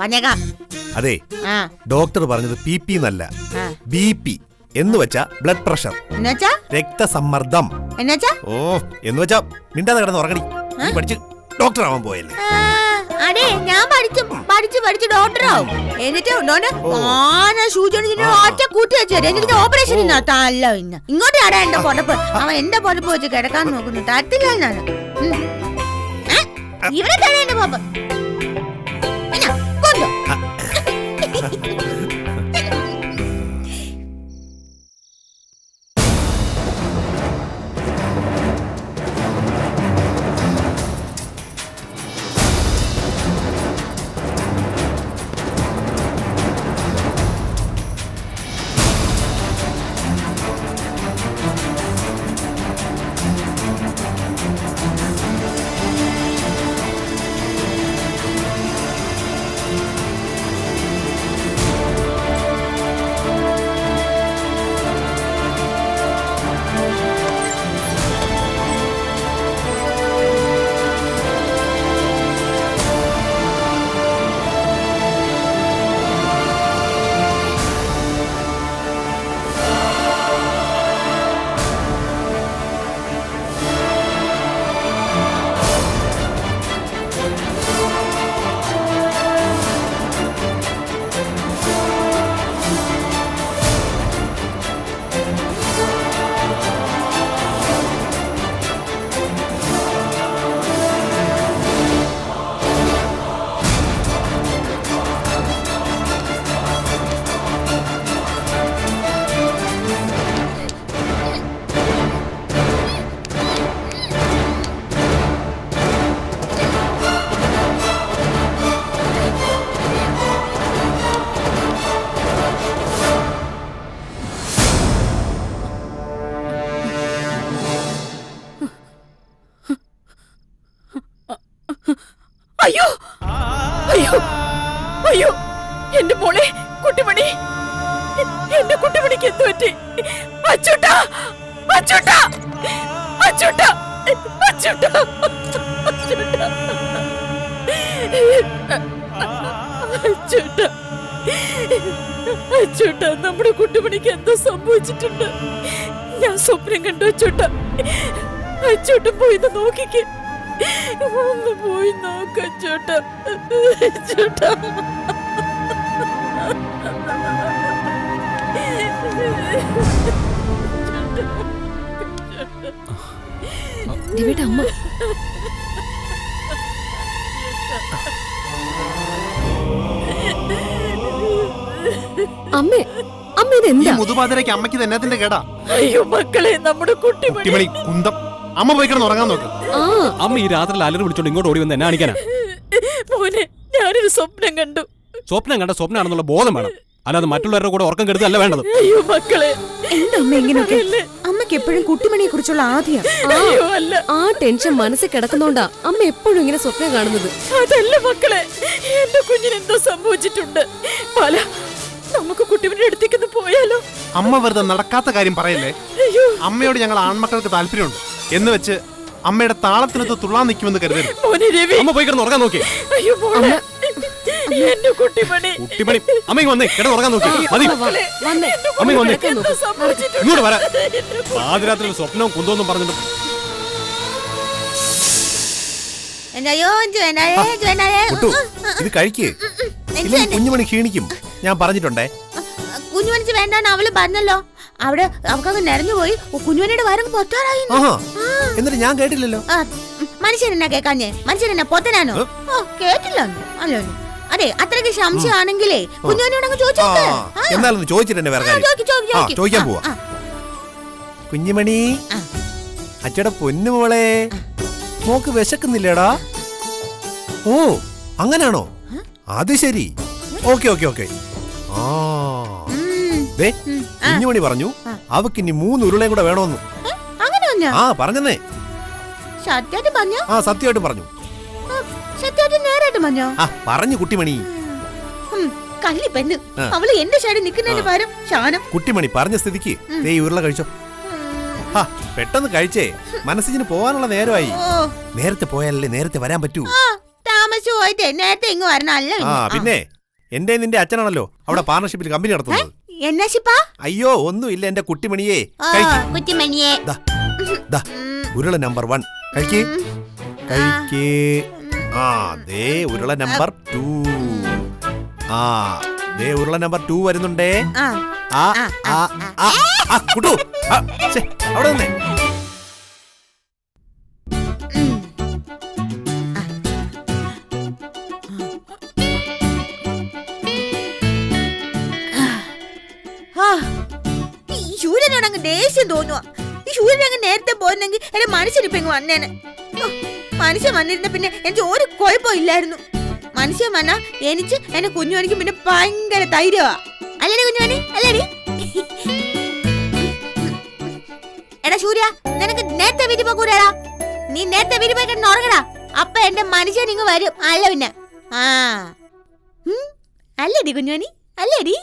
പറഞ്ഞേക്കാം. അതെ, ഡോക്ടർ പറഞ്ഞത് PP എന്നല്ല, BP എന്ന് വെച്ചാ ബ്ലഡ് പ്രഷർ, രക്തസമ്മർദ്ദം. ഓ എന്ന് വെച്ചാ മിണ്ടാതെ കിടന്ന് ഉറങ്ങടി. നീ പഠിച്ച് ഡോക്ടർ ആവാൻ പോയല്ലേ? അതെ, ഞാൻ പഠിച്ചു ഡോക്ടറാവും. എന്നിട്ട് ഒറ്റ കൂട്ടി വെച്ചേരും. എനിക്ക് ഓപ്പറേഷൻ അല്ല. ഇന്ന് ഇങ്ങോട്ട് ആടാ എന്റെ പൊടപ്പ്. അവൻ എന്റെ പൊടപ്പ് വെച്ച് കിടക്കാൻ നോക്കുന്നു. തരത്തില്ല എന്നാണ് ഇവിടെ തന്നെ എന്റെ പൊടപ്പ്. കൊണ്ടോ അയ്യോ അയ്യോ അയ്യോ എന്റെ മോളെ കുട്ടിമണി, എന്റെ കുട്ടിമണിക്ക് എന്ത് പറ്റി? അച്ചൂട്ടാ അച്ചൂട്ടാ അച്ചൂട്ടാ അച്ചൂട്ടാ അച്ചൂട്ടാ അച്ചൂട്ടാ അച്ചൂട്ടാ, നമ്മുടെ കുട്ടിമണിക്ക് എന്താ സംഭവിച്ചിട്ടുണ്ട്? ഞാൻ സ്വപ്നം കണ്ടു അച്ചൂട്ടാ. അച്ചൂട്ടൻ പോയി നോക്കിക്കേ, ഒന്ന് പോയി നോക്ക അച്ചൂട്ടാ. അച്ചൂട്ടാ രവിയുടെ അമ്മ. അമ്മേ, അമ്മ ഈ ഇതെന്താ? മുതുപാതിരയ്ക്ക് അമ്മയ്ക്ക് തന്നത്തിന്റെ കേടാ. അയ്യോ മക്കളെ, നമ്മുടെ കുട്ടിമണി. കുട്ടിമണി കുന്തം. അമ്മ പോയി കിടന്ന് ഉറങ്ങാൻ നോക്ക്. ആ അമ്മ ഈ രാത്രിയിൽ അലറി വിളിച്ചോണ്ട് ഇങ്ങോട്ട് ഓടി വന്ന് എന്നെ കാണിക്കാനാ? മോനെ, ഞാനൊരു സ്വപ്നം കണ്ടു. സ്വപ്നം കണ്ട സ്വപ്നമാണെന്നുള്ള ബോധം വേണം, അല്ലാതെ മറ്റുള്ളവരുടെ കൂടെ ഉറക്കം കെടുത്തല്ല വേണ്ടത്. അയ്യോ മക്കളെ, എന്താ അമ്മ ഇങ്ങനെയൊക്കെ? അമ്മയ്ക്ക് എപ്പോഴും കുട്ടിമണിയെ കുറിച്ചുള്ള ആദ്യം. അയ്യോ അല്ല, ആ ടെൻഷൻ മനസ്സിൽ കിടക്കുന്നോണ്ടാ അമ്മ എപ്പോഴും ഇങ്ങനെ സ്വപ്നം കാണുന്നത്. അതല്ല മക്കളെ, എന്റെ കുഞ്ഞിന് എന്തോ സംഭവിച്ചിട്ടുണ്ട്. പല നമുക്ക് കുട്ടിമണി അടുത്തേക്കൊന്ന് പോയാലോ? അമ്മ വെറുതെ നടക്കാത്ത കാര്യം പറയല്ലേ. അയ്യോ അമ്മയോട് ഞങ്ങൾ ആൺമക്കൾക്ക് താല്പര്യമുണ്ട് എന്ന് വെച്ച് അമ്മയുടെ താളത്തിനൊത്ത് തുള്ളാൻ നിൽക്കുമെന്ന് കരുതരുത്. മോനെ രവി, അമ്മ പോയി കിടന്ന് ഉറങ്ങാൻ നോക്കി. അയ്യോ മോളെ, എന്റെ കുട്ടിമണി. കുട്ടിമണി അമ്മയ്ക്ക് വന്നേ കിടന്ന് ഉറങ്ങാൻ നോക്കി. മതി വന്നേ, അമ്മയ്ക്ക് വന്നേ, എന്തോ സംഭവിച്ചിട്ടുണ്ട്? ഇങ്ങോട്ട് വരാ. പാതിരാത്രി സ്വപ്നവും കുന്തോന്നും പറഞ്ഞിട്ട് കുട്ടു, ഇത് കഴിക്കേ, ഇല്ലെങ്കിൽ കുഞ്ഞുമണി ക്ഷീണിക്കും. ഞാൻ പറഞ്ഞിട്ടുണ്ടേ. കുഞ്ഞുമണിച്ച് വേണ്ടാന്ന് അവള് പറഞ്ഞല്ലോ. അവിടെ അവക്കങ്ങ് നിറഞ്ഞു പോയി. കുഞ്ഞുമണിയുടെ വരം പൊത്താറായി. ആഹാ, എന്നിട്ട് ഞാൻ കേട്ടില്ലല്ലോ. മനുഷ്യനെന്നാ കേക്കാഞ്ഞേ? മനുഷ്യനെന്നാ പൊത്തനാണോ? കേട്ടില്ല. അല്ലോ, അതെ, അത്രയ്ക്ക് സംശയമാണെങ്കിലേ കുഞ്ഞുമണിയോടങ്ങ് ചോദിച്ചോക്ക്. എന്നാലൊന്ന് ചോദിച്ചിട്ട് തന്നെ വേറെ കാര്യം. ചോദിക്കാൻ പോവാ. കുഞ്ഞുമണി, അച്ഛടെ പൊന്നുമോളെ, മോക്ക് വിശക്കുന്നില്ലേടാ? ഓ, അങ്ങനാണോ? അത് ശരി. Okay okay okay. ആ, ദേ കുഞ്ഞുമണി പറഞ്ഞു അവക്ക് ഇനി 3 ഉരുളയും കൂടെ വേണമെന്ന്. ആ പറഞ്ഞേ. സത്യമായിട്ട് പറഞ്ഞോ? ആ സത്യമായിട്ട് പറഞ്ഞു. സത്യമായിട്ട് നേരായിട്ട് പറഞ്ഞോ? ആ പറഞ്ഞു കുട്ടിമണി. കള്ളി പെണ്ണ്, അവള് എന്റെ സൈഡിൽ നിൽക്കുന്നതിന് പകരം ശാനം. കുട്ടിമണി പറഞ്ഞ സ്ഥിതിക്ക് ദേ ഈ ഉരുള കഴിച്ചോ. പെട്ടെന്ന് കഴിച്ചേ, മനസ്സിന് പോവാനുള്ള നേരമായി. നേരത്തെ പോയാലല്ലേ നേരത്തെ വരാൻ പറ്റൂ. താമസിച്ചു പോയിട്ട് നേരത്തെ ഇങ്ങ് വരണല്ല. ആ പിന്നെ എന്റെ നിന്റെ അച്ഛനാണല്ലോ അവിടെ പാർട്ണർഷിപ്പിൽ കമ്പനി നടത്തുന്നത്. അയ്യോ ഒന്നുമില്ല എന്റെ കുട്ടിമണിയെ. കുട്ടിമണിയെ ഉരുള നമ്പർ 1 കഴിക്കേ കഴിക്കേ. ആ ദേ ഉരുള നമ്പർ 2. ആ ദേ ഉരുള നമ്പർ 2 വരുന്നുണ്ടേ. കുട്ടു അവിടെ നിന്നേ. ശൂര്യനോടങ്ങ് ദേഷ്യം തോന്നുക. ഈ സൂര്യൻ അങ്ങ് നേരത്തെ പോയിരുന്നെങ്കിൽ എന്റെ മനുഷ്യനിപ്പോ ഇങ്ങ് വന്നേനെ. മനുഷ്യൻ വന്നിരുന്ന പിന്നെ എനിക്ക് ഒരു കുഴപ്പം ഇല്ലായിരുന്നു. മനുഷ്യൻ വന്നാ എനിക്ക് എന്റെ കുഞ്ഞുമണിക്ക് പിന്നെ ഭയങ്കര ധൈര്യമാ. അല്ലേ കുഞ്ഞുമണി? അല്ലേടി? എടാ സൂര്യ, നിനക്ക് നേരത്തെ വീട്ടിൽ പോകൂടാ? നീ നേരത്തെ വീട്ടിൽ പോയി കിടന്ന് ഉറങ്ങടാ. അപ്പൊ എന്റെ മനുഷ്യൻ ഇങ്ങ് വരും. അല്ല പിന്നെ അല്ലേടി കുഞ്ഞുമണി? അല്ലേടി?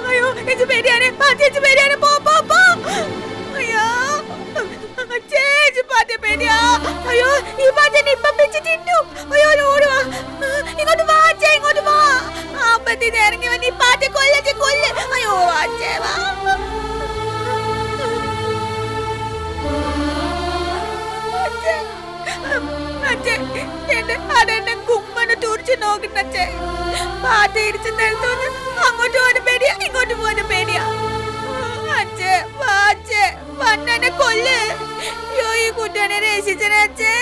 അയ്യോ ഇത് പേടിയാണ്. അയ്യോ ഈ പാറ്റനെ ഇപ്പം വെച്ച് തിന്നു. അയ്യോ ഓടുവാ, ഇങ്ങോട്ട് വാ അച്ഛേ, ഇങ്ങോട്ട് വാ. ആപ്പത്തിന് ഇറങ്ങി വന്ന് ഈ പാറ്റ കൊല്ലച്ച് കൊല്ല്. അയ്യോ അച്ഛേ വാ. അതെന്നെ കുമ്മനെ തുറിച്ച് നോക്കുന്നേ. പാറ്റ ഇരിച്ചു നിലത്തോന്ന് അങ്ങോട്ട് പോകാനും പേടിയാ, ഇങ്ങോട്ട് പോകാനും പേടിയാ. അച്ഛേ വാച്ചേ വന്നെ കൊല്ല്. ഈ കുട്ടിയെ രക്ഷിച്ചേ അച്ഛേ.